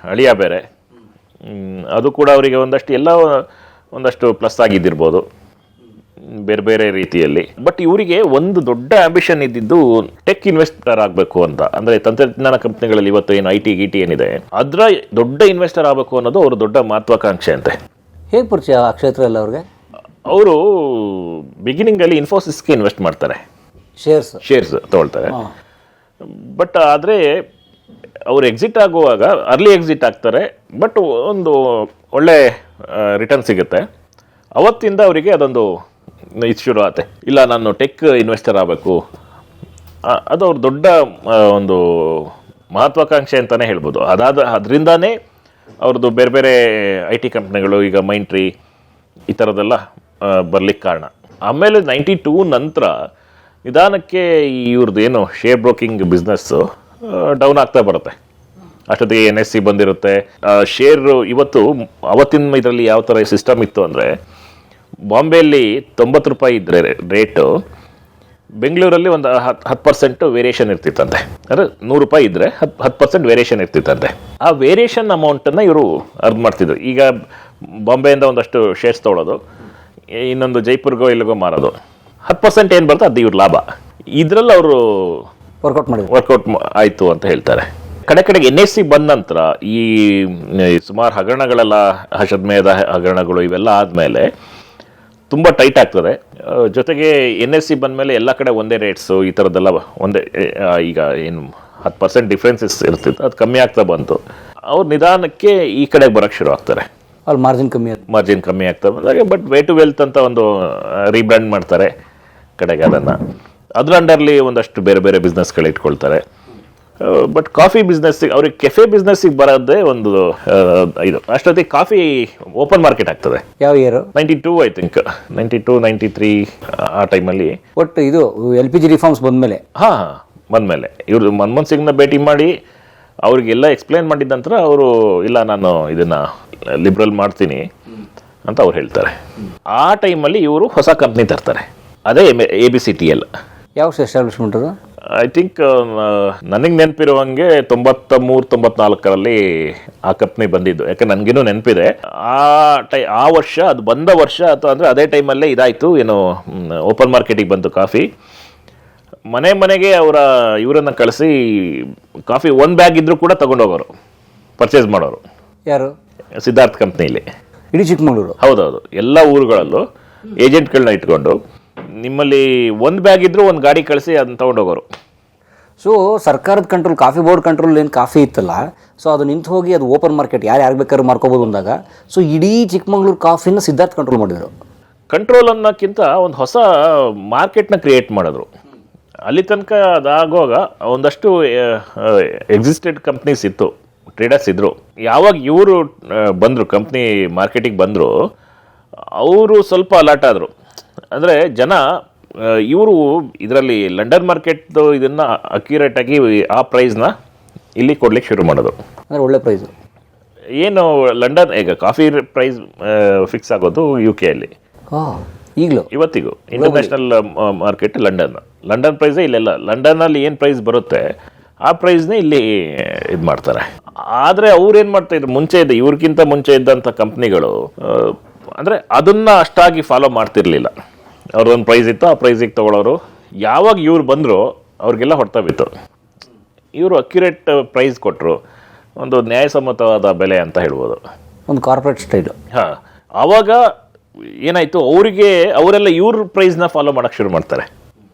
S2: ಅಳಿಯ ಬೇರೆ, ಅದು ಕೂಡ ಅವರಿಗೆ ಒಂದಷ್ಟು ಪ್ಲಸ್ ಆಗಿದ್ದಿರ್ಬೋದು ಬೇರೆ ಬೇರೆ ರೀತಿಯಲ್ಲಿ. ಬಟ್ ಇವರಿಗೆ ಒಂದು ದೊಡ್ಡ ಆಂಬಿಷನ್ ಇದ್ದಿದ್ದು ಟೆಕ್ ಇನ್ವೆಸ್ಟರ್ ಆಗಬೇಕು ಅಂತ. ಅಂದರೆ ತಂತ್ರಜ್ಞಾನ ಕಂಪ್ನಿಗಳಲ್ಲಿ ಇವತ್ತು ಏನು ಐ ಟಿ ಏನಿದೆ ಅದರ ದೊಡ್ಡ ಇನ್ವೆಸ್ಟರ್ ಆಗಬೇಕು ಅನ್ನೋದು ಅವ್ರ ದೊಡ್ಡ ಮಹತ್ವಾಕಾಂಕ್ಷೆ ಅಂತೆ.
S3: ಹೇಗೆ ಪರಿಚಯ ಆ ಕ್ಷೇತ್ರ ಎಲ್ಲ ಅವ್ರಿಗೆ?
S2: ಅವರು ಬಿಗಿನಿಂಗಲ್ಲಿ ಇನ್ಫೋಸಿಸ್ಗೆ ಇನ್ವೆಸ್ಟ್ ಮಾಡ್ತಾರೆ, ಶೇರ್ಸ್ ತಗೊಳ್ತಾರೆ. ಬಟ್ ಆದರೆ ಅವರು ಎಕ್ಸಿಟ್ ಆಗುವಾಗ ಅರ್ಲಿ ಎಕ್ಸಿಟ್ ಆಗ್ತಾರೆ. ಬಟ್ ಒಂದು ಒಳ್ಳೆ ರಿಟರ್ನ್ ಸಿಗುತ್ತೆ. ಅವತ್ತಿಂದ ಅವರಿಗೆ ಅದೊಂದು ಇದು ಶುರು ಆಗುತ್ತೆ, ಇಲ್ಲ ನಾನು ಟೆಕ್ ಇನ್ವೆಸ್ಟರ್ ಆಗಬೇಕು. ಅದು ಅವ್ರ ದೊಡ್ಡ ಒಂದು ಮಹತ್ವಾಕಾಂಕ್ಷೆ ಅಂತಲೇ ಹೇಳ್ಬೋದು. ಅದರಿಂದಾನೇ ಅವ್ರದ್ದು ಬೇರೆ ಬೇರೆ ಐ ಟಿ ಕಂಪ್ನಿಗಳು ಈಗ ಮೈಂಟ್ರಿ ಈ ಥರದ್ದೆಲ್ಲ ಬರ್ಲಿಕ್ಕೆ ಕಾರಣ. ಆಮೇಲೆ 92 ನಂತರ ನಿಧಾನಕ್ಕೆ ಇವ್ರದ್ದು ಏನು ಶೇರ್ ಬ್ರೋಕಿಂಗ್ ಬಿಸ್ನೆಸ್ಸು ಡೌನ್ ಆಗ್ತಾ ಬರುತ್ತೆ. ಅಷ್ಟೊತ್ತಿಗೆ NSE ಬಂದಿರುತ್ತೆ. ಶೇರ್ ಅವತ್ತಿನ ಇದರಲ್ಲಿ ಯಾವ ಥರ ಸಿಸ್ಟಮ್ ಇತ್ತು ಅಂದರೆ, ಬಾಂಬೆಯಲ್ಲಿ 90 ರೂಪಾಯಿ ಇದ್ದರೆ ರೇಟು, ಬೆಂಗಳೂರಲ್ಲಿ ಒಂದು 10% ವೇರಿಯೇಷನ್ ಇರ್ತಿತ್ತಂತೆ. ಅಂದರೆ 100 ರೂಪಾಯಿ ಇದ್ದರೆ 10% ವೇರಿಯೇಷನ್ ಇರ್ತಿತ್ತಂತೆ. ಆ ವೇರಿಯೇಷನ್ ಅಮೌಂಟನ್ನು ಇವರು ಅರ್ನ್ ಮಾಡ್ತಿದ್ರು. ಈಗ ಬಾಂಬೆಯಿಂದ ಒಂದಷ್ಟು ಶೇರ್ಸ್ ತೊಗೊಳೋದು, ಇನ್ನೊಂದು ಜೈಪುರ್ಗೋ ಇಲ್ಲಿಗೋ ಮಾರೋದು, 10% ಏನು ಬರ್ತದೆ ಅದು ಇವ್ರ ಲಾಭ. ಇದರಲ್ಲಿ ಅವರು ವರ್ಕೌಟ್ ಆಯಿತು ಅಂತ ಹೇಳ್ತಾರೆ. ಕಡೆಗೆ NSE ಬಂದ ನಂತರ ಈ ಸುಮಾರು ಹಗರಣಗಳೆಲ್ಲ, ಹಷದ್ಮೇಧ ಹಗರಣಗಳು ಇವೆಲ್ಲ ಆದಮೇಲೆ ತುಂಬ ಟೈಟ್ ಆಗ್ತದೆ. ಜೊತೆಗೆ NSE ಬಂದಮೇಲೆ ಎಲ್ಲ ಕಡೆ ಒಂದೇ ರೇಟ್ಸು ಈ ಥರದ್ದೆಲ್ಲ ಒಂದೇ. ಈಗ ಏನು 10% ಡಿಫ್ರೆನ್ಸಸ್ ಇರ್ತಿತ್ತು, ಅದು ಕಮ್ಮಿ ಆಗ್ತಾ ಬಂತು. ಅವ್ರು ನಿಧಾನಕ್ಕೆ ಈ ಕಡೆಗೆ ಬರೋಕ್ಕೆ ಶುರು ಆಗ್ತಾರೆ.
S3: ಅಲ್ಲಿ ಮಾರ್ಜಿನ್ ಕಮ್ಮಿ ಆಗ್ತಾ ಬಂದಾಗ ಬಟ್ ವೇ ಟು ವೆಲ್ತ್ ಅಂತ ಒಂದು ರೀಬ್ರ್ಯಾಂಡ್ ಮಾಡ್ತಾರೆ ಕಡೆಗೆ. ಅದ್ರ ಅಂಡರ್ಲಿ ಒಂದಷ್ಟು ಬೇರೆ ಬೇರೆ ಬಿಸ್ನೆಸ್ಗಳು ಇಟ್ಕೊಳ್ತಾರೆ. ಬಟ್ ಕಾಫಿ ಬಿಸ್ನೆಸ್ಸಿಗೆ, ಅವ್ರಿಗೆ ಕೆಫೆ ಬಿಸ್ನೆಸ್ಸಿಗೆ ಬರೋದೇ ಒಂದು ಇದು. ಅಷ್ಟೊತ್ತಿಗೆ ಕಾಫಿ ಓಪನ್ ಮಾರ್ಕೆಟ್ ಆಗ್ತದೆ. ಯಾವ ಇಯರ್?
S2: 92 ಐ ಥಿಂಕ್, 92, 93 ಆ ಟೈಮಲ್ಲಿ.
S3: ಒಟ್ಟು ಇದು LPG ರಿಫಾರ್ಮ್ಸ್ ಬಂದಮೇಲೆ
S2: ಬಂದಮೇಲೆ ಇವರು ಮನಮೋಹನ್ ಸಿಂಗ್ನ ಭೇಟಿ ಮಾಡಿ ಅವ್ರಿಗೆಲ್ಲ ಎಕ್ಸ್ಪ್ಲೈನ್ ಮಾಡಿದ ನಂತರ ಅವರು ಇಲ್ಲ ನಾನು ಇದನ್ನು ಲಿಬ್ರಲ್ ಮಾಡ್ತೀನಿ ಅಂತ ಅವ್ರು ಹೇಳ್ತಾರೆ. ಆ ಟೈಮಲ್ಲಿ ಇವರು ಹೊಸ ಕಂಪ್ನಿ ತರ್ತಾರೆ, ಅದೇ ABCTL.
S3: ಯಾವ ಎಸ್ಟಾಬ್ಲಿಷ್ಮೆಂಟ್ ಅದು?
S2: ಐ ಥಿಂಕ್ ನನಗೆ ನೆನಪಿರುವಂಗೆ 93-94ರಲ್ಲಿ ಆ ಕಂಪ್ನಿ ಬಂದಿದ್ದು. ಯಾಕೆ ನನಗೇನು ನೆನಪಿದೆ. ಆ ವರ್ಷ, ಅದು ಬಂದ ವರ್ಷ ಅಥವಾ ಅಂದರೆ ಅದೇ ಟೈಮಲ್ಲೇ ಇದಾಯಿತು, ಏನು ಓಪನ್ ಮಾರ್ಕೆಟಿಗೆ ಬಂತು ಕಾಫಿ. ಮನೆಗೆ ಇವರನ್ನು ಕಳಿಸಿ ಕಾಫಿ 1 ಬ್ಯಾಗ್ ಇದ್ರೂ ಕೂಡ ತಗೊಂಡೋಗೋರು, ಪರ್ಚೇಸ್ ಮಾಡೋರು.
S3: ಯಾರು?
S2: ಸಿದ್ಧಾರ್ಥ್ ಕಂಪ್ನಿಲಿ,
S3: ಇಡೀ ಚಿಕ್ಕಮಗಳೂರು.
S2: ಹೌದೌದು, ಎಲ್ಲ ಊರುಗಳಲ್ಲೂ ಏಜೆಂಟ್ಗಳನ್ನ ಇಟ್ಕೊಂಡು ನಿಮ್ಮಲ್ಲಿ 1 ಬ್ಯಾಗ್ ಇದ್ರೂ 1 ಗಾಡಿ ಕಳಿಸಿ ಅದನ್ನ ತಗೊಂಡೋಗೋರು.
S3: ಸೊ ಸರ್ಕಾರದ ಕಂಟ್ರೋಲ್, ಕಾಫಿ ಬೋರ್ಡ್ ಕಂಟ್ರೋಲ್ ಏನು ಕಾಫಿ ಇತ್ತಲ್ಲ, ಸೊ ಅದು ನಿಂತು ಹೋಗಿ ಅದು ಓಪನ್ ಮಾರ್ಕೆಟ್ ಯಾರು ಬೇಕಾದ್ರೂ ಮಾರ್ಕೋಬೋದು ಅಂದಾಗ, ಸೊ ಇಡೀ ಚಿಕ್ಕಮಗಳೂರು ಕಾಫಿನ ಸಿದ್ಧಾರ್ಥ್ ಕಂಟ್ರೋಲ್ ಮಾಡಿದರು.
S2: ಕಂಟ್ರೋಲ್ ಅನ್ನೋಕ್ಕಿಂತ ಒಂದು ಹೊಸ ಮಾರ್ಕೆಟ್ನ ಕ್ರಿಯೇಟ್ ಮಾಡಿದ್ರು. ಅಲ್ಲಿ ತನಕ ಅದಾಗುವಾಗ ಒಂದಷ್ಟು ಎಕ್ಸಿಸ್ಟೆಡ್ ಕಂಪ್ನೀಸ್ ಇತ್ತು, ಟ್ರೇಡರ್ಸ್ ಇದ್ದರು. ಯಾವಾಗ ಇವರು ಬಂದರು, ಕಂಪ್ನಿ ಮಾರ್ಕೆಟಿಗೆ ಬಂದರು, ಅವರು ಸ್ವಲ್ಪ ಅಲರ್ಟ್ ಆದರು. ಅಂದರೆ ಜನ ಇವರು ಇದರಲ್ಲಿ ಲಂಡನ್ ಮಾರ್ಕೆಟ್ದು ಇದನ್ನು ಅಕ್ಯುರೇಟಾಗಿ ಆ ಪ್ರೈಸ್ನ ಇಲ್ಲಿ ಕೊಡ್ಲಿಕ್ಕೆ ಶುರು ಮಾಡೋದು.
S3: ಅಂದರೆ ಒಳ್ಳೆ ಪ್ರೈಸು.
S2: ಏನು ಲಂಡನ್ ಈಗ ಕಾಫಿ ಪ್ರೈಸ್ ಫಿಕ್ಸ್ ಆಗೋದು UK ಅಲ್ಲಿ
S3: ಈಗಲೂ
S2: ಇವತ್ತಿಗೂ. ಇಂಟರ್ನ್ಯಾಷನಲ್ ಮಾರ್ಕೆಟ್ ಲಂಡನ್ ಪ್ರೈಸೇ ಇಲ್ಲೆಲ್ಲ. ಲಂಡನ್ನಲ್ಲಿ ಏನು ಪ್ರೈಸ್ ಬರುತ್ತೆ ಆ ಪ್ರೈಸ್ನೇ ಇಲ್ಲಿ ಇದು ಮಾಡ್ತಾರೆ. ಆದರೆ ಅವ್ರೇನು ಮಾಡ್ತಾಯಿದ್ರು, ಇವ್ರಿಗಿಂತ ಮುಂಚೆ ಇದ್ದಂಥ ಕಂಪ್ನಿಗಳು ಅಂದರೆ ಅದನ್ನು ಅಷ್ಟಾಗಿ ಫಾಲೋ ಮಾಡ್ತಿರ್ಲಿಲ್ಲ. ಅವ್ರದ್ದೊಂದು ಪ್ರೈಸ್ ಇತ್ತು, ಆ ಪ್ರೈಸಿಗೆ ತೊಗೊಳೋರು. ಯಾವಾಗ ಇವ್ರು ಬಂದರು ಅವ್ರಿಗೆಲ್ಲ ಹೊಡ್ತಾ ಬಿತ್ತು. ಇವರು ಅಕ್ಯುರೇಟ್ ಪ್ರೈಸ್ ಕೊಟ್ಟರು, ಒಂದು ನ್ಯಾಯಸಮ್ಮತವಾದ ಬೆಲೆ ಅಂತ ಹೇಳ್ಬೋದು,
S3: ಒಂದು ಕಾರ್ಪೊರೇಟ್ ಸ್ಟೈಲು.
S2: ಆವಾಗ ಏನಾಯಿತು, ಅವರೆಲ್ಲ ಇವ್ರ ಪ್ರೈಸ್ನ ಫಾಲೋ ಮಾಡೋಕ್ಕೆ ಶುರು ಮಾಡ್ತಾರೆ.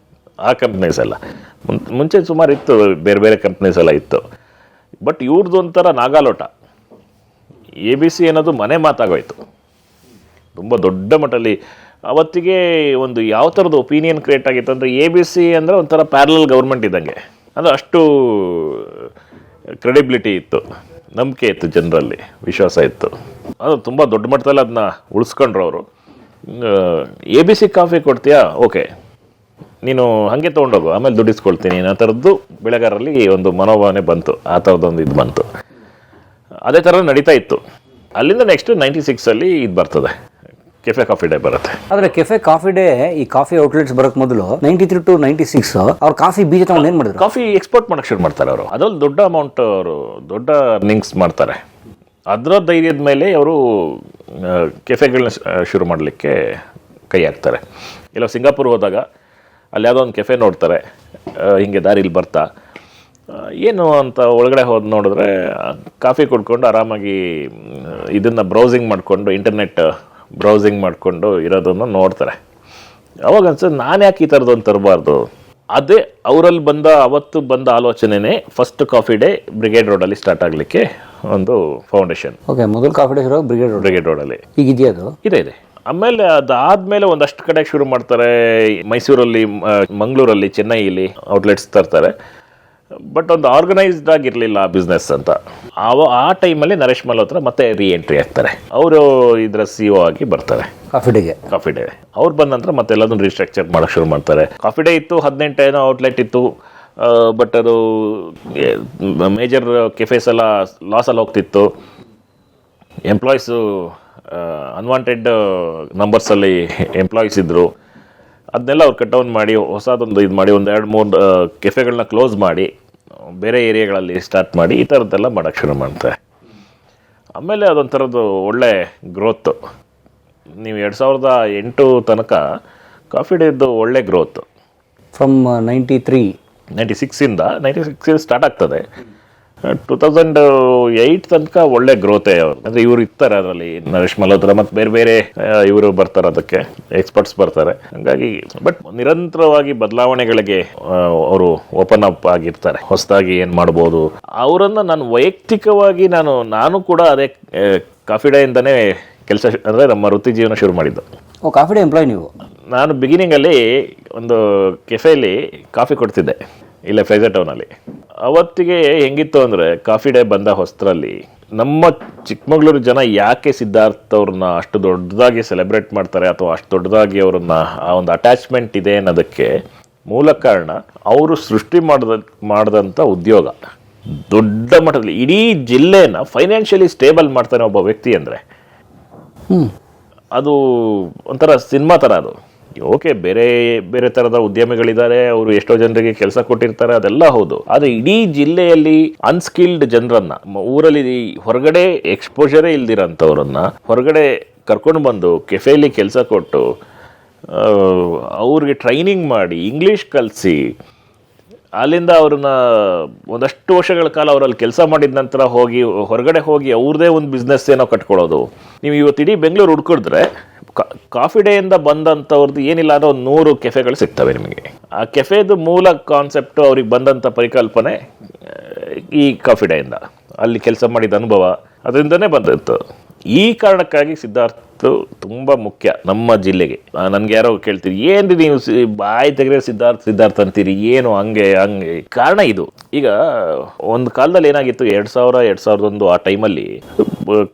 S2: ಆ ಕಂಪ್ನೀಸ್ ಎಲ್ಲ ಮುಂಚೆ ಸುಮಾರು ಇತ್ತು, ಬೇರೆ ಬೇರೆ ಕಂಪ್ನೀಸ್ ಎಲ್ಲ ಇತ್ತು. ಬಟ್ ಇವ್ರದ್ದು ಒಂಥರ ನಾಗಾಲೋಟ. ABC ಅನ್ನೋದು ಮನೆ ಮಾತಾಗೋಯ್ತು ತುಂಬ ದೊಡ್ಡ ಮಟ್ಟದಲ್ಲಿ. ಅವತ್ತಿಗೆ ಒಂದು ಯಾವ ಥರದ ಒಪಿನಿಯನ್ ಕ್ರಿಯೇಟ್ ಆಗಿತ್ತು ಅಂದರೆ, ABC ಅಂದರೆ ಒಂಥರ ಪ್ಯಾರಲಲ್ ಗೌರ್ಮೆಂಟ್ ಇದ್ದಂಗೆ. ಅಂದರೆ ಅಷ್ಟು ಕ್ರೆಡಿಬಿಲಿಟಿ ಇತ್ತು, ನಂಬಿಕೆ ಇತ್ತು, ಜನರಲ್ಲಿ ವಿಶ್ವಾಸ ಇತ್ತು. ಅದು ತುಂಬ ದೊಡ್ಡ ಮಟ್ಟದಲ್ಲಿ ಅದನ್ನ ಉಳಿಸ್ಕೊಂಡ್ರು ಅವರು. ABC ಕಾಫಿ ಕೊಡ್ತೀಯಾ, ಓಕೆ ನೀನು ಹಾಗೆ ತೊಗೊಂಡೋಗು, ಆಮೇಲೆ ದುಡ್ಡಿಸ್ಕೊಳ್ತೀನಿ ಆ ಥರದ್ದು ಬೆಳೆಗಾರರಲ್ಲಿ ಒಂದು ಮನೋಭಾವನೆ ಬಂತು, ಆ ಥರದ್ದೊಂದು ಇದು ಬಂತು. ಅದೇ ಥರ ನಡೀತಾ ಇತ್ತು. ಅಲ್ಲಿಂದ ನೆಕ್ಸ್ಟ್ 96 ಇದು ಬರ್ತದೆ, ಕೆಫೆ ಕಾಫಿ ಡೇ ಬರುತ್ತೆ.
S3: ಆದರೆ ಕೆಫೆ ಕಾಫಿ ಡೇ ಈ ಕಾಫಿ ಔಟ್ಲೆಟ್ಸ್ ಬರೋಕ್ಕೆ ಮೊದಲು 93 to 96 ಅವ್ರು ಕಾಫಿ ಬೀಜ ತಗೊಂಡು ಏನು ಮಾಡಿದ್ರು?
S2: ಕಾಫಿ ಎಕ್ಸ್ಪೋರ್ಟ್ ಮಾಡೋಕ್ಕೆ ಶುರು ಮಾಡ್ತಾರೆ ಅವರು. ಅದರಲ್ಲಿ ದೊಡ್ಡ ಅಮೌಂಟ್ ಅವರು ದೊಡ್ಡ ಅರ್ನಿಂಗ್ಸ್ ಮಾಡ್ತಾರೆ. ಅದರ ಧೈರ್ಯದ ಮೇಲೆ ಅವರು ಕೆಫೆಗಳನ್ನ ಶುರು ಮಾಡಲಿಕ್ಕೆ ಕೈ ಹಾಕ್ತಾರೆ. ಇಲ್ಲ ಸಿಂಗಾಪುರ್ ಹೋದಾಗ ಅಲ್ಲಿ ಯಾವುದೋ ಒಂದು ಕೆಫೆ ನೋಡ್ತಾರೆ, ಹಿಂಗೆ ದಾರಿಲಿ ಬರ್ತಾ ಏನು ಅಂತ ಒಳಗಡೆ ಹೋದ್ ನೋಡಿದ್ರೆ ಕಾಫಿ ಕುಡ್ಕೊಂಡು ಆರಾಮಾಗಿ ಇದನ್ನು ಬ್ರೌಸಿಂಗ್ ಮಾಡಿಕೊಂಡು ಇಂಟರ್ನೆಟ್ ಬ್ರೌಸಿಂಗ್ ಮಾಡಿಕೊಂಡು ಇರೋದನ್ನು ನೋಡ್ತಾರೆ. ಅವಾಗ ಅನ್ಸುತ್ತೆ ನಾನು ಯಾಕೆ ಈ ಥರದೊಂದು ತರಬಾರ್ದು. ಅದೇ ಅವರಲ್ಲಿ ಅವತ್ತು ಬಂದ ಆಲೋಚನೆನೇ ಫಸ್ಟ್ ಕಾಫಿ ಡೇ ಬ್ರಿಗೇಡ್ ರೋಡಲ್ಲಿ ಸ್ಟಾರ್ಟ್ ಆಗಲಿಕ್ಕೆ ಒಂದು ಫೌಂಡೇಶನ್.
S3: ಓಕೆ, ಮೊದಲು ಕಾಫಿ ಡೇ ಶುರು ಬ್ರಿಗೇಡ್ ರೋಡಲ್ಲಿ. ಈಗ ಇದೆಯಾ ಅದು?
S2: ಇದೆ. ಆಮೇಲೆ ಅದಾದಮೇಲೆ ಒಂದಷ್ಟು ಕಡೆ ಶುರು ಮಾಡ್ತಾರೆ. ಮೈಸೂರಲ್ಲಿ, ಮಂಗಳೂರಲ್ಲಿ, ಚೆನ್ನೈಯಲ್ಲಿ ಔಟ್ಲೆಟ್ಸ್ ತರ್ತಾರೆ. ಬಟ್ ಒಂದು ಆರ್ಗನೈಸ್ಡ್ ಆಗಿರಲಿಲ್ಲ ಆ ಬಿಸ್ನೆಸ್ ಅಂತ. ಆ ಟೈಮಲ್ಲಿ ನರೇಶ್ ಮಲ್ಹೋತ್ರಾ ಮತ್ತೆ ಎಂಟ್ರಿ ಆಗ್ತಾರೆ. ಅವರು ಇದರ CEO ಆಗಿ ಬರ್ತಾರೆ ಕಾಫಿ ಡೇ. ಅವ್ರು ಬಂದ ನಂತರ ಮತ್ತೆ ಎಲ್ಲದನ್ನು ರೀಸ್ಟ್ರಕ್ಚರ್ ಮಾಡೋಕೆ ಶುರು ಮಾಡ್ತಾರೆ. ಕಾಫಿ ಡೇ ಇತ್ತು, 18 ಔಟ್ಲೆಟ್ ಇತ್ತು. ಬಟ್ ಅದು ಮೇಜರ್ ಕೆಫೇಸ್ ಎಲ್ಲ ಲಾಸಲ್ಲಿ ಹೋಗ್ತಿತ್ತು. ಎಂಪ್ಲಾಯೀಸು ಅನ್ವಾಂಟೆಡ್ ನಂಬರ್ಸಲ್ಲಿ ಎಂಪ್ಲಾಯೀಸ್ ಇದ್ದರು. ಅದನ್ನೆಲ್ಲ ಅವ್ರು ಕಟ್ ಡೌನ್ ಮಾಡಿ ಹೊಸದೊಂದು ಇದು ಮಾಡಿ ಒಂದು 2-3 ಕೆಫೆಗಳನ್ನ ಕ್ಲೋಸ್ ಮಾಡಿ ಬೇರೆ ಏರಿಯಾಗಳಲ್ಲಿ ಸ್ಟಾರ್ಟ್ ಮಾಡಿ ಈ ಥರದ್ದೆಲ್ಲ ಮಾಡೋಕ್ಕೆ ಶುರು ಮಾಡ್ತಾರೆ. ಆಮೇಲೆ ಅದೊಂಥರದ್ದು ಒಳ್ಳೆ ಗ್ರೋತು. ನೀವು 2008 ತನಕ ಕಾಫಿ ಡೇದ್ದು ಒಳ್ಳೆ ಗ್ರೋತು.
S3: ಫ್ರಮ್
S2: 96 ಸ್ಟಾರ್ಟ್ ಆಗ್ತದೆ. 2008 ತನಕ ಒಳ್ಳೆ ಗ್ರೋತೆ ಅವರು. ಅಂದರೆ ಇವರು ಇರ್ತಾರೆ ಅದರಲ್ಲಿ, ನರೇಶ್ ಮಲ್ಹೋತ್ರಾ ಮತ್ತು ಬೇರೆ ಬೇರೆ ಇವರು ಬರ್ತಾರೆ, ಅದಕ್ಕೆ ಎಕ್ಸ್ಪರ್ಟ್ಸ್ ಬರ್ತಾರೆ. ಹಾಗಾಗಿ ಬಟ್ ನಿರಂತರವಾಗಿ ಬದಲಾವಣೆಗಳಿಗೆ ಅವರು ಓಪನ್ ಅಪ್ ಆಗಿರ್ತಾರೆ. ಹೊಸದಾಗಿ ಏನು ಮಾಡ್ಬೋದು ಅವರನ್ನು ನಾನು ವೈಯಕ್ತಿಕವಾಗಿ ನಾನು ಕೂಡ ಅದೇ ಕಾಫಿ ಡೇ ಇಂದನೇ ಕೆಲಸ, ಅಂದರೆ ನಮ್ಮ ವೃತ್ತಿ ಜೀವನ ಶುರು ಮಾಡಿದ್ದು.
S3: ಕಾಫಿ ಡೇ ಎಂಪ್ಲಾಯ್ ನೀವು?
S2: ನಾನು ಬಿಗಿನಿಂಗಲ್ಲಿ ಒಂದು ಕೆಫೆಯಲ್ಲಿ ಕಾಫಿ ಕೊಡ್ತಿದ್ದೆ ಇಲ್ಲೇ ಫ್ರೇಜರ್ ಟೌನಲ್ಲಿ. ಅವತ್ತಿಗೆ ಹೆಂಗಿತ್ತು ಅಂದರೆ ಕಾಫಿ ಡೇ ಬಂದ ಹೊಸರಲ್ಲಿ ನಮ್ಮ ಚಿಕ್ಕಮಗಳೂರು ಜನ ಯಾಕೆ ಸಿದ್ಧಾರ್ಥ ಅವ್ರನ್ನ ಅಷ್ಟು ದೊಡ್ಡದಾಗಿ ಸೆಲೆಬ್ರೇಟ್ ಮಾಡ್ತಾರೆ ಅಥವಾ ಅಷ್ಟು ದೊಡ್ಡದಾಗಿ ಅವ್ರನ್ನ ಆ ಒಂದು ಅಟ್ಯಾಚ್ಮೆಂಟ್ ಇದೆ ಅನ್ನೋದಕ್ಕೆ ಮೂಲ ಕಾರಣ ಅವರು ಸೃಷ್ಟಿ ಮಾಡಿದಂಥ ಉದ್ಯೋಗ. ದೊಡ್ಡ ಮಟ್ಟದಲ್ಲಿ ಇಡೀ ಜಿಲ್ಲೆನ ಫೈನಾನ್ಷಿಯಲಿ ಸ್ಟೇಬಲ್ ಮಾಡ್ತಾನೆ ಒಬ್ಬ ವ್ಯಕ್ತಿ ಅಂದರೆ ಅದು ಒಂಥರ ಸಿನಿಮಾ ಥರ. ಅದು ಓಕೆ, ಬೇರೆ ಬೇರೆ ಥರದ ಉದ್ಯಮಿಗಳಿದ್ದಾರೆ, ಅವರು ಎಷ್ಟೋ ಜನರಿಗೆ ಕೆಲಸ ಕೊಟ್ಟಿರ್ತಾರೆ, ಅದೆಲ್ಲ ಹೌದು. ಆದರೆ ಇಡೀ ಜಿಲ್ಲೆಯಲ್ಲಿ ಅನ್ಸ್ಕಿಲ್ಡ್ ಜನರನ್ನ, ಊರಲ್ಲಿ ಹೊರಗಡೆ ಎಕ್ಸ್ಪೋಜರೇ ಇಲ್ದಿರೋಂಥವ್ರನ್ನ ಹೊರಗಡೆ ಕರ್ಕೊಂಡು ಬಂದು ಕೆಫೆಯಲ್ಲಿ ಕೆಲಸ ಕೊಟ್ಟು ಅವ್ರಿಗೆ ಟ್ರೈನಿಂಗ್ ಮಾಡಿ ಇಂಗ್ಲೀಷ್ ಕಲಿಸಿ ಅಲ್ಲಿಂದ ಅವ್ರನ್ನ ಒಂದಷ್ಟು ವರ್ಷಗಳ ಕಾಲ ಅವರಲ್ಲಿ ಕೆಲಸ ಮಾಡಿದ ನಂತರ ಹೊರಗಡೆ ಹೋಗಿ ಅವ್ರದ್ದೇ ಒಂದು ಬಿಸ್ನೆಸ್ ಏನೋ ಕಟ್ಕೊಳ್ಳೋದು. ನೀವು ಇವತ್ತು ಇಡೀ ಬೆಂಗಳೂರು ಹುಡ್ಕಿದ್ರೆ ಕಾಫಿ ಡೇಯಿಂದ ಬಂದಂಥವ್ರದ್ದು ಏನಿಲ್ಲ ಅಂದರೆ ಒಂದು 100 ಕೆಫೆಗಳು ಸಿಗ್ತವೆ ನಿಮಗೆ. ಆ ಕೆಫೆದು ಮೂಲ ಕಾನ್ಸೆಪ್ಟು ಅವ್ರಿಗೆ ಬಂದಂಥ ಪರಿಕಲ್ಪನೆ ಈ ಕಾಫಿ ಡೇಯಿಂದ, ಅಲ್ಲಿ ಕೆಲಸ ಮಾಡಿದ ಅನುಭವ ಅದರಿಂದನೇ ಬಂದಿತ್ತು. ಈ ಕಾರಣಕ್ಕಾಗಿ ಸಿದ್ಧಾರ್ಥ ತುಂಬ ಮುಖ್ಯ ನಮ್ಮ ಜಿಲ್ಲೆಗೆ. ನನಗೆ ಯಾರೋ ಕೇಳ್ತೀರಿ, ಏನು ನೀವು ಬಾಯಿ ತೆಗೆದ್ರೆ ಸಿದ್ಧಾರ್ಥ ಅಂತೀರಿ, ಏನು ಹಂಗೆ ಕಾರಣ ಇದು. ಈಗ ಒಂದು ಕಾಲದಲ್ಲಿ ಏನಾಗಿತ್ತು, 2001 ಆ ಟೈಮಲ್ಲಿ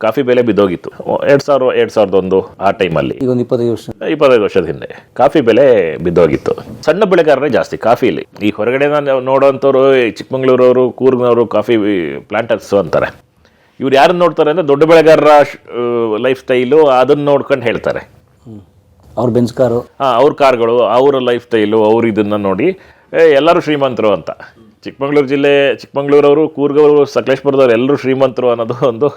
S2: ಕಾಫಿ ಬೆಲೆ ಬಿದ್ದೋಗಿತ್ತು. 2001 ಆ ಟೈಮಲ್ಲಿ, ಈಗ 25 ವರ್ಷದ ಹಿಂದೆ ಕಾಫಿ ಬೆಲೆ ಬಿದ್ದೋಗಿತ್ತು. ಸಣ್ಣ ಬೆಳೆಗಾರರೇ ಜಾಸ್ತಿ ಕಾಫಿಲಿ. ಈ ಹೊರಗಡೆ ನೋಡೋವಂಥವ್ರು ಚಿಕ್ಕಮಗಳೂರವರು, ಕೂರ್ಗ್ನವರು ಕಾಫಿ ಪ್ಲಾಂಟರ್ಸ್ ಅಂತಾರೆ. ಇವ್ರು ಯಾರನ್ನ ನೋಡ್ತಾರೆ ಅಂದರೆ ದೊಡ್ಡ ಬೆಳೆಗಾರರ ಲೈಫ್ ಸ್ಟೈಲು ಅದನ್ನು ನೋಡ್ಕೊಂಡು ಹೇಳ್ತಾರೆ.
S3: ಅವ್ರ ಬೆಂಚ್ ಕಾರು,
S2: ಅವ್ರ ಕಾರ್ಗಳು, ಅವರ ಲೈಫ್ ಸ್ಟೈಲು, ಅವ್ರು ಇದನ್ನು ನೋಡಿ ಎಲ್ಲರೂ ಶ್ರೀಮಂತರು ಅಂತ. ಚಿಕ್ಕಮಗಳೂರವರು, ಕೂರ್ಗವರು, ಸಕಲೇಶ್ಪುರದವ್ರು ಎಲ್ಲರೂ ಶ್ರೀಮಂತರು ಅನ್ನೋದು ಒಂದು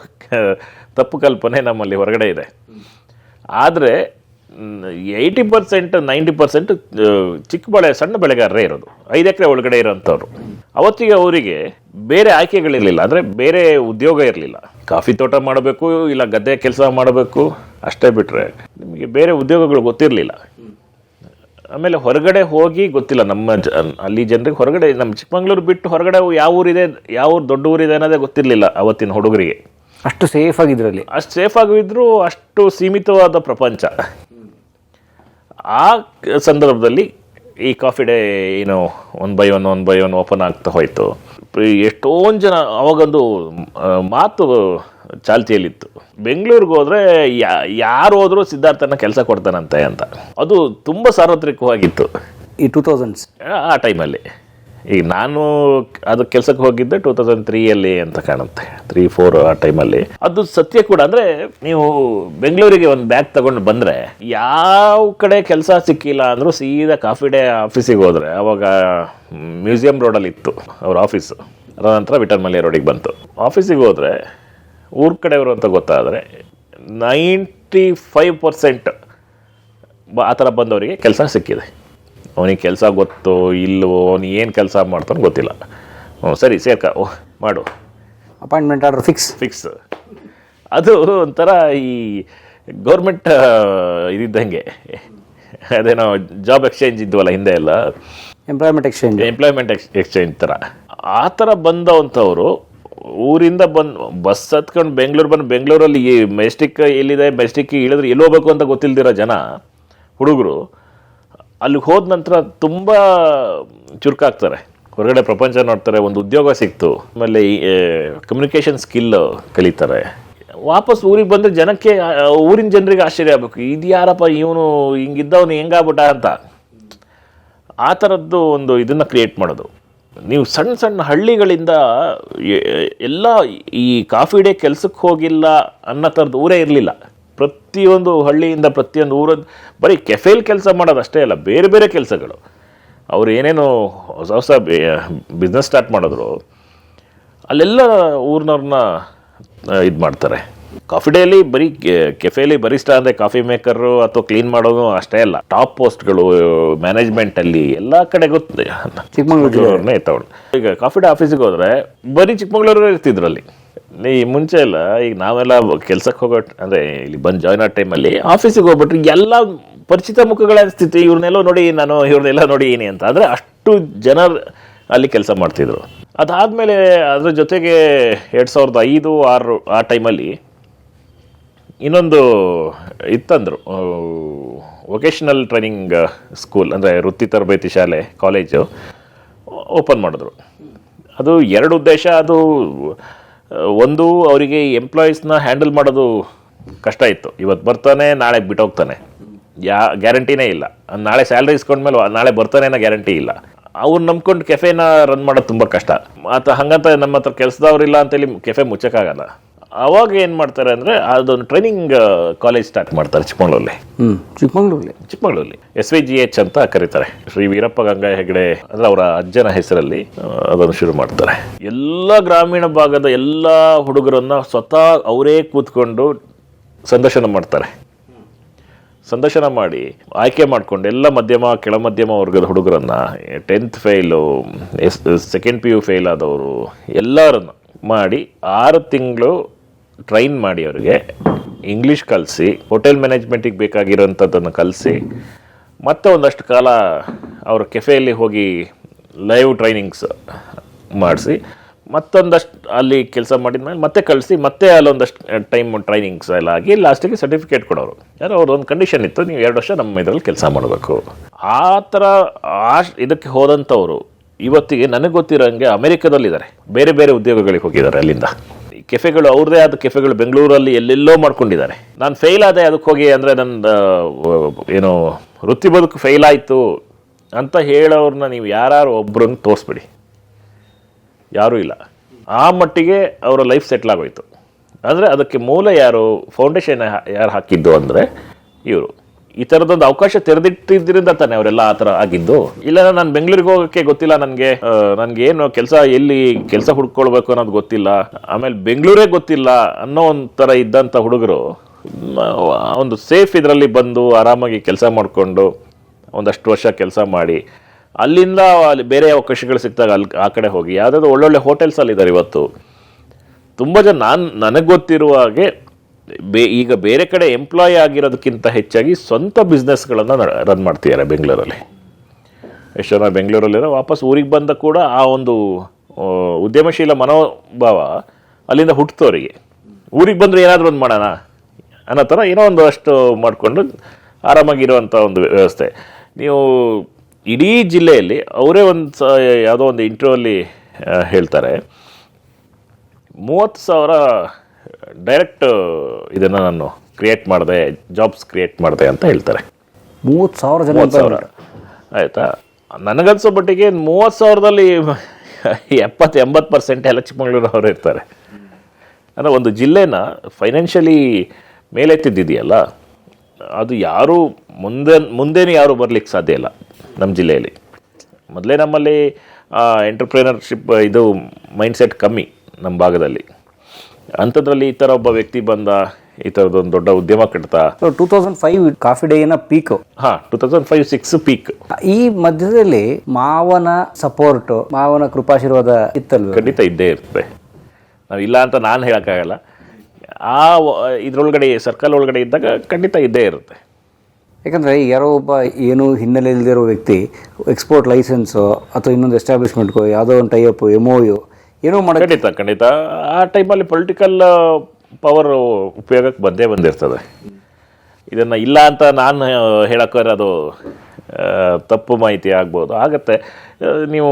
S2: ತಪ್ಪು ಕಲ್ಪನೆ ನಮ್ಮಲ್ಲಿ ಹೊರಗಡೆ ಇದೆ. ಆದರೆ 80% 90% ಸಣ್ಣ ಬೆಳೆಗಾರರೇ ಇರೋದು, 5 ಎಕರೆ ಒಳಗಡೆ ಇರೋಂಥವ್ರು. ಅವತ್ತಿಗೆ ಅವರಿಗೆ ಬೇರೆ ಆಯ್ಕೆಗಳಿರಲಿಲ್ಲ, ಅಂದರೆ ಬೇರೆ ಉದ್ಯೋಗ ಇರಲಿಲ್ಲ. ಕಾಫಿ ತೋಟ ಮಾಡಬೇಕು, ಇಲ್ಲ ಗದ್ದೆ ಕೆಲಸ ಮಾಡಬೇಕು, ಅಷ್ಟೇ ಬಿಟ್ಟರೆ ನಿಮಗೆ ಬೇರೆ ಉದ್ಯೋಗಗಳು ಗೊತ್ತಿರಲಿಲ್ಲ. ಆಮೇಲೆ ಹೊರಗಡೆ ಹೋಗಿ ಗೊತ್ತಿಲ್ಲ, ಅಲ್ಲಿ ಜನರಿಗೆ ಹೊರಗಡೆ, ನಮ್ಮ ಚಿಕ್ಕಮಗಳೂರು ಬಿಟ್ಟು ಹೊರಗಡೆ ಯಾವ ಊರಿದೆ, ಯಾವ ಊರು ದೊಡ್ಡ ಊರಿದೆ ಅನ್ನೋದೇ ಗೊತ್ತಿರಲಿಲ್ಲ ಅವತ್ತಿನ ಹುಡುಗರಿಗೆ.
S3: ಅಷ್ಟು ಸೇಫ್ ಆಗಿದ್ರಲ್ಲಿ,
S2: ಅಷ್ಟು ಸೇಫ್ ಆಗಿದ್ರು, ಅಷ್ಟು ಸೀಮಿತವಾದ ಪ್ರಪಂಚ. ಆ ಸಂದರ್ಭದಲ್ಲಿ ಈ ಕಾಫಿ ಡೇ ಏನು 1 by 1 ಓಪನ್ ಆಗ್ತಾ ಹೋಯಿತು. ಎಷ್ಟೊಂದು ಜನ ಅವಾಗೊಂದು ಮಾತು ಚಾಲ್ತಿಯಲ್ಲಿತ್ತು, ಬೆಂಗಳೂರಿಗೆ ಹೋದರೆ ಯಾರು ಹೋದರೂ ಸಿದ್ಧಾರ್ಥನ ಕೆಲಸ ಕೊಡ್ತಾನಂತೆ ಅಂತ. ಅದು ತುಂಬ ಸಾರ್ವತ್ರಿಕವಾಗಿತ್ತು
S3: ಈ 2000s
S2: ಆ ಟೈಮಲ್ಲಿ. ಈಗ ನಾನು ಅದು ಕೆಲಸಕ್ಕೆ ಹೋಗಿದ್ದೆ 2003 ಅಂತ ಕಾಣುತ್ತೆ, 3-4 ಆ ಟೈಮಲ್ಲಿ. ಅದು ಸತ್ಯ ಕೂಡ. ಅಂದರೆ ನೀವು ಬೆಂಗಳೂರಿಗೆ ಒಂದು ಬ್ಯಾಗ್ ತಗೊಂಡು ಬಂದರೆ ಯಾವ ಕಡೆ ಕೆಲಸ ಸಿಕ್ಕಿಲ್ಲ ಅಂದರೂ ಸೀದಾ ಕಾಫಿ ಡೇ ಆಫೀಸಿಗೆ ಹೋದರೆ, ಅವಾಗ ಮ್ಯೂಸಿಯಂ ರೋಡಲ್ಲಿ ಇತ್ತು ಅವ್ರ ಆಫೀಸು, ಅದರ ನಂತರ ವಿಠಲ್ ಮಲ್ಯ ರೋಡಿಗೆ ಬಂತು. ಆಫೀಸಿಗೆ ಹೋದರೆ ಊರ ಕಡೆಯವರು ಅಂತ ಗೊತ್ತಾದರೆ 95% ಆ ಥರ ಬಂದವರಿಗೆ ಕೆಲಸ ಸಿಕ್ಕಿದೆ. ಅವನಿಗೆ ಕೆಲಸ ಗೊತ್ತೋ ಇಲ್ಲವೋ, ಅವನು ಏನು ಕೆಲಸ ಮಾಡ್ತಾನೋ ಗೊತ್ತಿಲ್ಲ. ಸರಿ ಸೇರ್ಕ ಮಾಡು,
S3: ಅಪಾಯಿಂಟ್ಮೆಂಟ್ ಆರ್ಡರ್ ಫಿಕ್ಸ್.
S2: ಅದು ಒಂಥರ ಈ ಗೌರ್ಮೆಂಟ್ ಇದ್ದಂಗೆ, ಅದೇನೋ ಜಾಬ್ ಎಕ್ಸ್ಚೇಂಜ್ ಇದ್ವಲ್ಲ ಹಿಂದೆ ಎಲ್ಲ,
S3: ಎಂಪ್ಲಾಯ್ಮೆಂಟ್
S2: ಎಕ್ಸ್ಚೇಂಜ್ ಥರ. ಆ ಥರ ಬಂದವಂಥವ್ರು ಊರಿಂದ ಬಸ್ ಹತ್ಕೊಂಡು ಬೆಂಗಳೂರಲ್ಲಿ ಮೆಜೆಸ್ಟಿಕ್ ಎಲ್ಲಿದೆ, ಮೆಜೆಸ್ಟಿಕ್ಕಿಗೆ ಇಳಿದ್ರೆ ಎಲ್ಲಿ ಹೋಗ್ಬೇಕು ಅಂತ ಗೊತ್ತಿಲ್ದಿರೋ ಜನ ಹುಡುಗರು ಅಲ್ಲಿಗೆ ಹೋದ ನಂತರ ತುಂಬ ಚುರುಕಾಗ್ತಾರೆ, ಹೊರಗಡೆ ಪ್ರಪಂಚ ನೋಡ್ತಾರೆ, ಒಂದು ಉದ್ಯೋಗ ಸಿಕ್ತು, ಆಮೇಲೆ ಕಮ್ಯುನಿಕೇಷನ್ ಸ್ಕಿಲ್ ಕಲಿತಾರೆ. ವಾಪಸ್ ಊರಿಗೆ ಬಂದರೆ ಜನಕ್ಕೆ, ಊರಿನ ಜನರಿಗೆ ಆಶ್ಚರ್ಯ ಆಗಬೇಕು, ಇದು ಯಾರಪ್ಪ ಇವನು ಹಿಂಗಿದ್ದವನು ಹೆಂಗಾಗ್ಬಿಟ್ಟ ಅಂತ. ಆ ಥರದ್ದು ಒಂದು ಇದನ್ನು ಕ್ರಿಯೇಟ್ ಮಾಡೋದು. ನೀವು ಸಣ್ಣ ಸಣ್ಣ ಹಳ್ಳಿಗಳಿಂದ ಎಲ್ಲ ಈ ಕಾಫಿ ಡೇ ಕೆಲಸಕ್ಕೆ ಹೋಗಿಲ್ಲ ಅನ್ನೋ ಥರದ್ದು ಊರೇ ಇರಲಿಲ್ಲ. ಪ್ರತಿಯೊಂದು ಹಳ್ಳಿಯಿಂದ ಪ್ರತಿಯೊಂದು ಊರದ್ದು ಬರೀ ಕೆಫೇಲಿ ಕೆಲಸ ಮಾಡೋದು ಅಷ್ಟೇ ಅಲ್ಲ, ಬೇರೆ ಬೇರೆ ಕೆಲಸಗಳು. ಅವ್ರು ಏನೇನು ಹೊಸ ಬಿಸ್ನೆಸ್ ಸ್ಟಾರ್ಟ್ ಮಾಡಿದ್ರು ಅಲ್ಲೆಲ್ಲ ಊರಿನವ್ರನ್ನ ಇದು ಮಾಡ್ತಾರೆ. ಕಾಫಿ ಡೇಲಿ ಬರೀ ಕೆಫೇಲಿ ಬರಿಸ್ಟಾ ಅಂದರೆ ಕಾಫಿ ಮೇಕರು ಅಥವಾ ಕ್ಲೀನ್ ಮಾಡೋದು ಅಷ್ಟೇ ಅಲ್ಲ, ಟಾಪ್ ಪೋಸ್ಟ್ಗಳು ಮ್ಯಾನೇಜ್ಮೆಂಟಲ್ಲಿ ಎಲ್ಲ ಕಡೆ ಗೊತ್ತಿದೆ. ಚಿಕ್ಕಮಗಳೂರನ್ನೇ ಎತ್ತವಳು. ಈಗ ಕಾಫಿ ಡೇ ಆಫೀಸಿಗೆ ಹೋದರೆ ಬರೀ ಚಿಕ್ಕಮಗಳೂರೇ ಇರ್ತಿದ್ರು ಅಲ್ಲಿ. ಈ ಮುಂಚೆ ಎಲ್ಲ ಈಗ ನಾವೆಲ್ಲ ಕೆಲ್ಸಕ್ಕೆ ಹೋಗೋ ಅಂದರೆ ಇಲ್ಲಿ ಬಂದು ಜಾಯ್ನ್ ಆಗೋ ಟೈಮಲ್ಲಿ ಆಫೀಸಿಗೆ ಹೋಗ್ಬಿಟ್ರೆ ಎಲ್ಲ ಪರಿಚಿತ ಮುಖಗಳ ಸ್ಥಿತಿ, ಇವ್ರನ್ನೆಲ್ಲ ನೋಡಿ ನಾನು ಇವ್ರನ್ನೆಲ್ಲ ನೋಡಿ ಏನಿ ಅಂತ. ಅಂದರೆ ಅಷ್ಟು ಜನ ಅಲ್ಲಿ ಕೆಲಸ ಮಾಡ್ತಿದ್ರು. ಅದಾದಮೇಲೆ ಅದ್ರ ಜೊತೆಗೆ 2005-6 ಆ ಟೈಮಲ್ಲಿ ಇನ್ನೊಂದು ಇತ್ತಂದರು, ವೊಕೇಶ್ನಲ್ ಟ್ರೈನಿಂಗ್ ಸ್ಕೂಲ್ ಅಂದರೆ ವೃತ್ತಿ ತರಬೇತಿ ಶಾಲೆ, ಕಾಲೇಜು ಓಪನ್ ಮಾಡಿದ್ರು. ಅದು 2 ಉದ್ದೇಶ. ಅದು ಒಂದು, ಅವರಿಗೆ ಎಂಪ್ಲಾಯೀಸ್ನ ಹ್ಯಾಂಡಲ್ ಮಾಡೋದು ಕಷ್ಟ ಇತ್ತು. ಇವತ್ತು ಬರ್ತಾನೆ ನಾಳೆ ಬಿಟ್ಟೋಗ್ತಾನೆ, ಗ್ಯಾರಂಟಿನೇ ಇಲ್ಲ. ನಾಳೆ ಸ್ಯಾಲ್ರಿ ಇಸ್ಕೊಂಡ್ಮೇಲೆ ನಾಳೆ ಬರ್ತಾನೆ ಅನ್ನೋ ಗ್ಯಾರಂಟಿ ಇಲ್ಲ. ಅವ್ರು ನಂಬ್ಕೊಂಡು ಕೆಫೆನ ರನ್ ಮಾಡೋದು ತುಂಬ ಕಷ್ಟ. ಹಾಗಂತ ನಮ್ಮ ಹತ್ರ ಕೆಲಸದವ್ರಿಲ್ಲ ಅಂತೇಳಿ ಕೆಫೆ ಮುಚ್ಚಕ್ಕಾಗಲ್ಲ. ಅವಾಗ ಏನು ಮಾಡ್ತಾರೆ ಅಂದರೆ ಅದೊಂದು ಟ್ರೈನಿಂಗ್ ಕಾಲೇಜ್ ಸ್ಟಾರ್ಟ್ ಮಾಡ್ತಾರೆ ಚಿಕ್ಕಮಗಳೂರಲ್ಲಿ SVGH ಅಂತ ಕರೀತಾರೆ. ಶ್ರೀ ವೀರಪ್ಪ ಗಂಗಾ ಹೆಗಡೆ ಅಂದರೆ ಅವರ ಅಜ್ಜನ ಹೆಸರಲ್ಲಿ ಅದನ್ನು ಶುರು ಮಾಡ್ತಾರೆ. ಎಲ್ಲ ಗ್ರಾಮೀಣ ಭಾಗದ ಎಲ್ಲ ಹುಡುಗರನ್ನ ಸ್ವತಃ ಅವರೇ ಕೂತ್ಕೊಂಡು ಸಂದರ್ಶನ ಮಾಡ್ತಾರೆ. ಸಂದರ್ಶನ ಮಾಡಿ ಆಯ್ಕೆ ಮಾಡಿಕೊಂಡು ಎಲ್ಲ ಮಧ್ಯಮ ಕೆಳ ಮಧ್ಯಮ ವರ್ಗದ ಹುಡುಗರನ್ನ, 10th fail, 2nd PU fail ಆದವರು ಎಲ್ಲರನ್ನು ಮಾಡಿ 6 ತಿಂಗಳು ಟ್ರೈನ್ ಮಾಡಿ ಅವರಿಗೆ ಇಂಗ್ಲೀಷ್ ಕಲಿಸಿ, ಹೋಟೆಲ್ ಮ್ಯಾನೇಜ್ಮೆಂಟಿಗೆ ಬೇಕಾಗಿರೋಂಥದ್ದನ್ನು ಕಲಿಸಿ, ಮತ್ತೆ ಒಂದಷ್ಟು ಕಾಲ ಅವ್ರ ಕೆಫೆಯಲ್ಲಿ ಹೋಗಿ ಲೈವ್ ಟ್ರೈನಿಂಗ್ಸ್ ಮಾಡಿಸಿ, ಮತ್ತೊಂದಷ್ಟು ಅಲ್ಲಿ ಕೆಲಸ ಮಾಡಿದ್ಮೇಲೆ ಮತ್ತೆ ಕಳಿಸಿ, ಮತ್ತೆ ಅಲ್ಲೊಂದಷ್ಟು ಟೈಮ್ ಟ್ರೈನಿಂಗ್ಸ್ ಎಲ್ಲ ಆಗಿ ಲಾಸ್ಟಿಗೆ ಸರ್ಟಿಫಿಕೇಟ್ ಕೊಡೋರು. ಯಾರೋ ಅವ್ರದ್ದೊಂದು ಕಂಡೀಷನ್ ಇತ್ತು, ನೀವು 2 ವರ್ಷ ನಮ್ಮ ಇದರಲ್ಲಿ ಕೆಲಸ ಮಾಡಬೇಕು. ಆ ಥರ ಇದಕ್ಕೆ ಹೋದಂಥವ್ರು ಇವತ್ತಿಗೆ ನನಗೆ ಗೊತ್ತಿರೋಂಗೆ ಅಮೆರಿಕದಲ್ಲಿದ್ದಾರೆ, ಬೇರೆ ಬೇರೆ ಉದ್ಯೋಗಗಳಿಗೆ ಹೋಗಿದ್ದಾರೆ. ಅಲ್ಲಿಂದ ಕೆಫೆಗಳು, ಅವ್ರದ್ದೇ ಆದ ಕೆಫೆಗಳು ಬೆಂಗಳೂರಲ್ಲಿ ಎಲ್ಲೆಲ್ಲೋ ಮಾಡ್ಕೊಂಡಿದ್ದಾರೆ. ನಾನು ಫೇಲ್ ಆದೆ ಅದಕ್ಕೆ ಹೋಗಿ, ಅಂದರೆ ನನ್ನ ಏನು ವೃತ್ತಿ ಬದುಕು ಫೇಲ್ ಆಯಿತು ಅಂತ ಹೇಳೋರನ್ನ ನೀವು ಯಾರು ಒಬ್ಬರನ್ನು ತೋರಿಸ್ಬಿಡಿ, ಯಾರೂ ಇಲ್ಲ. ಆ ಮಟ್ಟಿಗೆ ಅವರ ಲೈಫ್ ಸೆಟ್ಲ್ ಆಗೋಯ್ತು. ಅಂದರೆ ಅದಕ್ಕೆ ಮೂಲ ಯಾರು, ಫೌಂಡೇಶನ್ ಯಾರು ಹಾಕಿದ್ದು ಅಂದರೆ ಇವರು. ಈ ಥರದೊಂದು ಅವಕಾಶ ತೆರೆದಿಟ್ಟಿದ್ದರಿಂದ ತಾನೆ ಅವರೆಲ್ಲ ಆ ಥರ ಆಗಿದ್ದು. ಇಲ್ಲ ನಾನು ಬೆಂಗಳೂರಿಗೆ ಹೋಗೋಕ್ಕೆ ಗೊತ್ತಿಲ್ಲ, ನನಗೇನು ಎಲ್ಲಿ ಕೆಲಸ ಹುಡ್ಕೊಳ್ಬೇಕು ಅನ್ನೋದು ಗೊತ್ತಿಲ್ಲ, ಆಮೇಲೆ ಬೆಂಗಳೂರೇ ಗೊತ್ತಿಲ್ಲ ಅನ್ನೋ ಒಂಥರ ಇದ್ದಂಥ ಹುಡುಗರು ಒಂದು ಸೇಫ್ ಇದರಲ್ಲಿ ಬಂದು ಆರಾಮಾಗಿ ಕೆಲಸ ಮಾಡಿಕೊಂಡು ಒಂದಷ್ಟು ವರ್ಷ ಕೆಲಸ ಮಾಡಿ, ಅಲ್ಲಿಂದ ಅಲ್ಲಿ ಬೇರೆ ಅವಕಾಶಗಳು ಸಿಕ್ತಾಗ ಆ ಕಡೆ ಹೋಗಿ ಯಾವುದಾದ್ರು ಒಳ್ಳೊಳ್ಳೆ ಹೋಟೆಲ್ಸಲ್ಲಿದ್ದಾರೆ. ಇವತ್ತು ತುಂಬ ಜನ ನನಗೆ ಗೊತ್ತಿರುವ ಹಾಗೆ ಈಗ ಬೇರೆ ಕಡೆ ಎಂಪ್ಲಾಯ್ ಆಗಿರೋದಕ್ಕಿಂತ ಹೆಚ್ಚಾಗಿ ಸ್ವಂತ ಬಿಸ್ನೆಸ್ಗಳನ್ನು ರನ್ ಮಾಡ್ತಿದ್ದಾರೆ ಬೆಂಗಳೂರಲ್ಲಿ. ಎಷ್ಟು ಜನ ಬೆಂಗಳೂರಲ್ಲಿರೋ ವಾಪಸ್ ಊರಿಗೆ ಬಂದ ಕೂಡ ಆ ಒಂದು ಉದ್ಯಮಶೀಲ ಮನೋಭಾವ ಅಲ್ಲಿಂದ ಹುಟ್ಟುತ್ತವರಿಗೆ, ಊರಿಗೆ ಬಂದರೆ ಏನಾದರೂ ಒಂದು ಮಾಡೋಣ ಅನ್ನೋ ಥರ ಏನೋ ಒಂದು ಅಷ್ಟು ಮಾಡಿಕೊಂಡು ಆರಾಮಾಗಿರುವಂಥ ಒಂದು ವ್ಯವಸ್ಥೆ. ನೀವು ಇಡೀ ಜಿಲ್ಲೆಯಲ್ಲಿ ಅವರೇ ಒಂದು ಯಾವುದೋ ಒಂದು ಇಂಟರ್ವ್ಯೂಲ್ಲಿ ಹೇಳ್ತಾರೆ 30,000 ಡೈರೆಕ್ಟ್ ಇದನ್ನು ನಾನು ಕ್ರಿಯೇಟ್ ಮಾಡಿದೆ, ಜಾಬ್ಸ್ ಕ್ರಿಯೇಟ್ ಮಾಡಿದೆ ಅಂತ ಹೇಳ್ತಾರೆ.
S3: 30,000 ಜನ
S2: 30,000 ಆಯಿತಾ. ನನಗನ್ಸೋ ಮಟ್ಟಿಗೆ 30,000ದಲ್ಲಿ 70-80% ಎಲ್ಲ ಚಿಕ್ಕಮಗಳೂರು ಅವರು ಇರ್ತಾರೆ. ಅಂದರೆ ಒಂದು ಜಿಲ್ಲೆನ ಫೈನಾನ್ಷಿಯಲಿ ಮೇಲೆತ್ತಿದ್ದಿದೆಯಲ್ಲ, ಅದು ಯಾರೂ ಮುಂದೇನು ಯಾರೂ ಬರಲಿಕ್ಕೆ ಸಾಧ್ಯ ಇಲ್ಲ ನಮ್ಮ ಜಿಲ್ಲೆಯಲ್ಲಿ. ಮೊದಲೇ ನಮ್ಮಲ್ಲಿ ಎಂಟರ್ಪ್ರಿನರ್ಶಿಪ್ ಇದು ಮೈಂಡ್ಸೆಟ್ ಕಮ್ಮಿ ನಮ್ಮ ಭಾಗದಲ್ಲಿ. ಅಂಥದ್ರಲ್ಲಿ ಈ ಥರ ಒಬ್ಬ ವ್ಯಕ್ತಿ ಬಂದ, ಈ ಥರದೊಂದು ದೊಡ್ಡ ಉದ್ಯಮ ಕಟ್ತಾ.
S3: 2005 ಕಾಫಿ ಡೇನ ಪೀಕ್.
S2: 2005-06 ಪೀಕ್.
S3: ಈ ಮಧ್ಯದಲ್ಲಿ ಮಾವನ ಸಪೋರ್ಟ್, ಮಾವನ ಕೃಪಾಶೀರ್ವಾದ ಇತ್ತಲ್ವ?
S2: ಖಂಡಿತ ಇದ್ದೇ ಇರುತ್ತೆ, ನಾವು ಇಲ್ಲ ಅಂತ ನಾನು ಹೇಳೋಕ್ಕಾಗಲ್ಲ. ಆ ಇದರೊಳಗಡೆ ಸರ್ಕಲ್ ಒಳಗಡೆ ಇದ್ದಾಗ ಖಂಡಿತ ಇದ್ದೇ ಇರುತ್ತೆ.
S3: ಯಾಕಂದರೆ ಯಾರೋ ಒಬ್ಬ ಏನು ಹಿನ್ನೆಲೆ ಇಲ್ಲದಿರೋ ವ್ಯಕ್ತಿ ಎಕ್ಸ್ಪೋರ್ಟ್ ಲೈಸೆನ್ಸು ಅಥವಾ ಇನ್ನೊಂದು ಎಸ್ಟಾಬ್ಲಿಷ್ಮೆಂಟ್ಗೋ ಯಾವುದೋ ಒಂದು ಟೈಅಪ್ MOU ಏನೋ ಮಾಡೋದು
S2: ಖಂಡಿತ ಆ ಟೈಮಲ್ಲಿ ಪೊಲಿಟಿಕಲ್ ಪವರ್ ಉಪಯೋಗಕ್ಕೆ ಬಂದಿರ್ತದೆ. ಇದನ್ನು ಇಲ್ಲ ಅಂತ ನಾನು ಹೇಳೋಕ್ಕಾದ್ರೆ ಅದು ತಪ್ಪು ಮಾಹಿತಿ ಆಗ್ಬೋದು, ಆಗತ್ತೆ. ನೀವು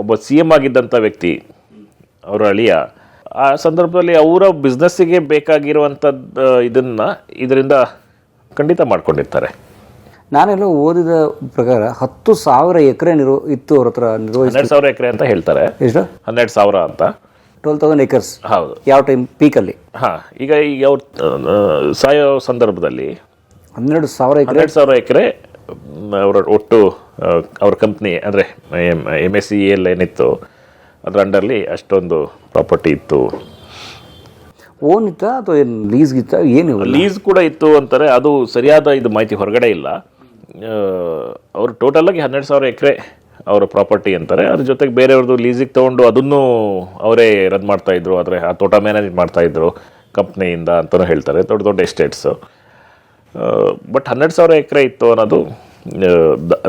S2: ಒಬ್ಬ CM ಆಗಿದ್ದಂಥ ವ್ಯಕ್ತಿ, ಅವರ ಅಳಿಯ, ಆ ಸಂದರ್ಭದಲ್ಲಿ ಅವರ ಬಿಸ್ನೆಸ್ಸಿಗೆ ಬೇಕಾಗಿರುವಂಥದ್ದು ಇದರಿಂದ ಖಂಡಿತ ಮಾಡ್ಕೊಂಡಿರ್ತಾರೆ.
S3: ನಾನೆಲ್ಲೋ ಓದಿದ ಪ್ರಕಾರ 10,000 ಎಕರೆ ಇತ್ತು ಅವ್ರ ಹತ್ರ.
S2: 12,000 ಎಕರೆ ಅಂತ ಹೇಳ್ತಾರೆ.
S3: ಎಷ್ಟು?
S2: 12,000 ಅಂತ.
S3: 12,000 ಎಕರ್ಸ್.
S2: ಹೌದು.
S3: ಯಾವ ಟೈಮ್ ಪೀಕಲ್ಲಿ?
S2: ಈಗ ಅವ್ರು ಸಾಯೋ ಸಂದರ್ಭದಲ್ಲಿ
S3: 12,000
S2: ಎಕರೆ ಅವರ ಒಟ್ಟು ಅವ್ರ ಕಂಪ್ನಿ ಅಂದರೆ MSEL ಏನಿತ್ತು ಅದ್ರ ಅಂಡರ್ಲಿ ಅಷ್ಟೊಂದು ಪ್ರಾಪರ್ಟಿ ಇತ್ತು.
S3: ಓನ್ ಇತ್ತಾ ಅಥವಾ ಏನು ಲೀಸ್ಗಿತ್ತ? ಏನು
S2: ಲೀಸ್ ಕೂಡ ಇತ್ತು ಅಂತಾರೆ. ಅದು ಸರಿಯಾದ ಇದು ಮಾಹಿತಿ ಹೊರಗಡೆ ಇಲ್ಲ. ಅವರು ಟೋಟಲಾಗಿ 12,000 ಎಕರೆ ಅವರ ಪ್ರಾಪರ್ಟಿ ಅಂತಾರೆ. ಅದ್ರ ಜೊತೆಗೆ ಬೇರೆಯವ್ರದ್ದು ಲೀಸಿಗೆ ತೊಗೊಂಡು ಅದನ್ನು ಅವರೇ ರನ್ ಮಾಡ್ತಾಯಿದ್ರು, ಆದರೆ ಆ ತೋಟ ಮ್ಯಾನೇಜ್ ಮಾಡ್ತಾಯಿದ್ರು ಕಂಪ್ನಿಯಿಂದ ಅಂತಲೂ ಹೇಳ್ತಾರೆ. ದೊಡ್ಡ ದೊಡ್ಡ ಎಸ್ಟೇಟ್ಸು. ಬಟ್ 12,000 ಎಕರೆ ಇತ್ತು ಅನ್ನೋದು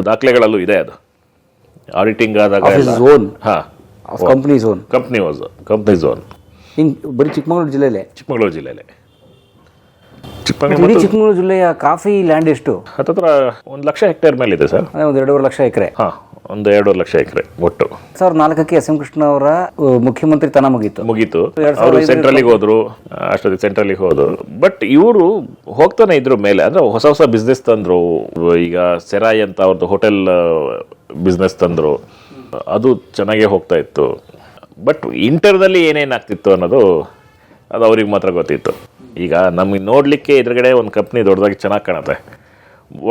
S2: ದಾಖಲೆಗಳಲ್ಲೂ ಇದೆ. ಅದು ಆಡಿಟಿಂಗ್ ಆದಾಗ
S3: ಕಂಪ್ನಿ ಝೋನ್.
S2: ಕಂಪ್ನಿ ಝೋನ್
S3: ಬರೀ ಚಿಕ್ಕಮಗಳೂರು ಜಿಲ್ಲೆಯಲ್ಲೇ?
S2: ಚಿಕ್ಕಮಗಳೂರು ಜಿಲ್ಲೆಯಲ್ಲೇ.
S3: ಚಿಕ್ಕಮಗಳೂರು ಜಿಲ್ಲೆಯ ಕಾಫಿ ಲ್ಯಾಂಡ್ ಎಷ್ಟು?
S2: ಹತ್ತತ್ರ 1,00,000 ಹೆಕ್ಟೇರ್ ಮೇಲೆ ಇದೆ ಸರ್.
S3: ಒಂದು 2.5 ಲಕ್ಷ ಎಕರೆ.
S2: ಒಂದು 2.5 ಲಕ್ಷ ಎಕರೆ ಒಟ್ಟು.
S3: 2004ಕ್ಕೆ SM ಕೃಷ್ಣ ಅವರ ಮುಖ್ಯಮಂತ್ರಿ ತನ ಮುಗೀತು.
S2: ಅವರು ಸೆಂಟ್ರಲಿಗೆ ಹೋದ್ರು, ಅಷ್ಟೊತ್ತಿಗೆ ಸೆಂಟ್ರಲಿಗೆ ಹೋದ್ರು. ಬಟ್ ಇವರು ಹೋಗ್ತಾನೆ ಇದ್ರು ಮೇಲೆ, ಅಂದ್ರೆ ಹೊಸ ಬಿಸ್ನೆಸ್ ತಂದ್ರು. ಈಗ ಸೆರಾಯ್ ಅಂತ ಅವ್ರದ್ದು ಹೋಟೆಲ್ ಬಿಸ್ನೆಸ್ ತಂದ್ರು, ಅದು ಚೆನ್ನಾಗೇ ಹೋಗ್ತಾ ಇತ್ತು. ಬಟ್ ಇಂಟರ್ನಲ್ಲಿ ಏನೇನಾಗ್ತಿತ್ತು ಅನ್ನೋದು ಅದು ಅವ್ರಿಗೆ ಮಾತ್ರ ಗೊತ್ತಿತ್ತು. ಈಗ ನಮಗೆ ನೋಡಲಿಕ್ಕೆ ಎದುರುಗಡೆ ಒಂದು ಕಂಪ್ನಿ ದೊಡ್ಡದಾಗಿ ಚೆನ್ನಾಗಿ ಕಾಣುತ್ತೆ,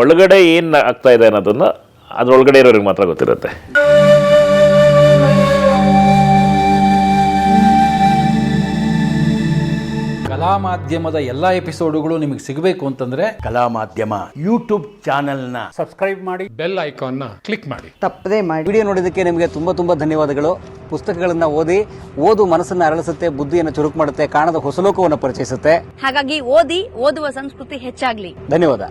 S2: ಒಳಗಡೆ ಏನು ಆಗ್ತಾ ಇದೆ ಅನ್ನೋದನ್ನು ಅದರೊಳಗಡೆ ಇರೋರಿಗೆ ಮಾತ್ರ ಗೊತ್ತಿರುತ್ತೆ.
S1: ಕಲಾ ಮಾಧ್ಯಮದ ಎಲ್ಲಾ ಎಪಿಸೋಡುಗಳು ನಿಮಗೆ ಸಿಗಬೇಕು ಅಂತಂದ್ರೆ
S4: ಕಲಾ ಮಾಧ್ಯಮ ಯೂಟ್ಯೂಬ್ ಚಾನೆಲ್ನ
S5: ಸಬ್ಸ್ಕ್ರೈಬ್ ಮಾಡಿ, ಬೆಲ್ ಐಕಾನ್ನ ಕ್ಲಿಕ್ ಮಾಡಿ.
S3: ತಪ್ಪದೇ ಮಾಡಿ. ವಿಡಿಯೋ ನೋಡಿದ್ದಕ್ಕೆ ನಿಮಗೆ ತುಂಬಾ ಧನ್ಯವಾದಗಳು. ಪುಸ್ತಕಗಳನ್ನ ಓದು ಮನಸ್ಸನ್ನು ಅರಳಿಸುತ್ತೆ, ಬುದ್ಧಿಯನ್ನು ಚುರುಕು ಮಾಡುತ್ತೆ, ಕಾಣದ ಹೊಸ ಲೋಕವನ್ನು ಪರಿಚಯಿಸುತ್ತೆ.
S6: ಹಾಗಾಗಿ ಓದುವ ಸಂಸ್ಕೃತಿ ಹೆಚ್ಚಾಗ್ಲಿ.
S3: ಧನ್ಯವಾದ.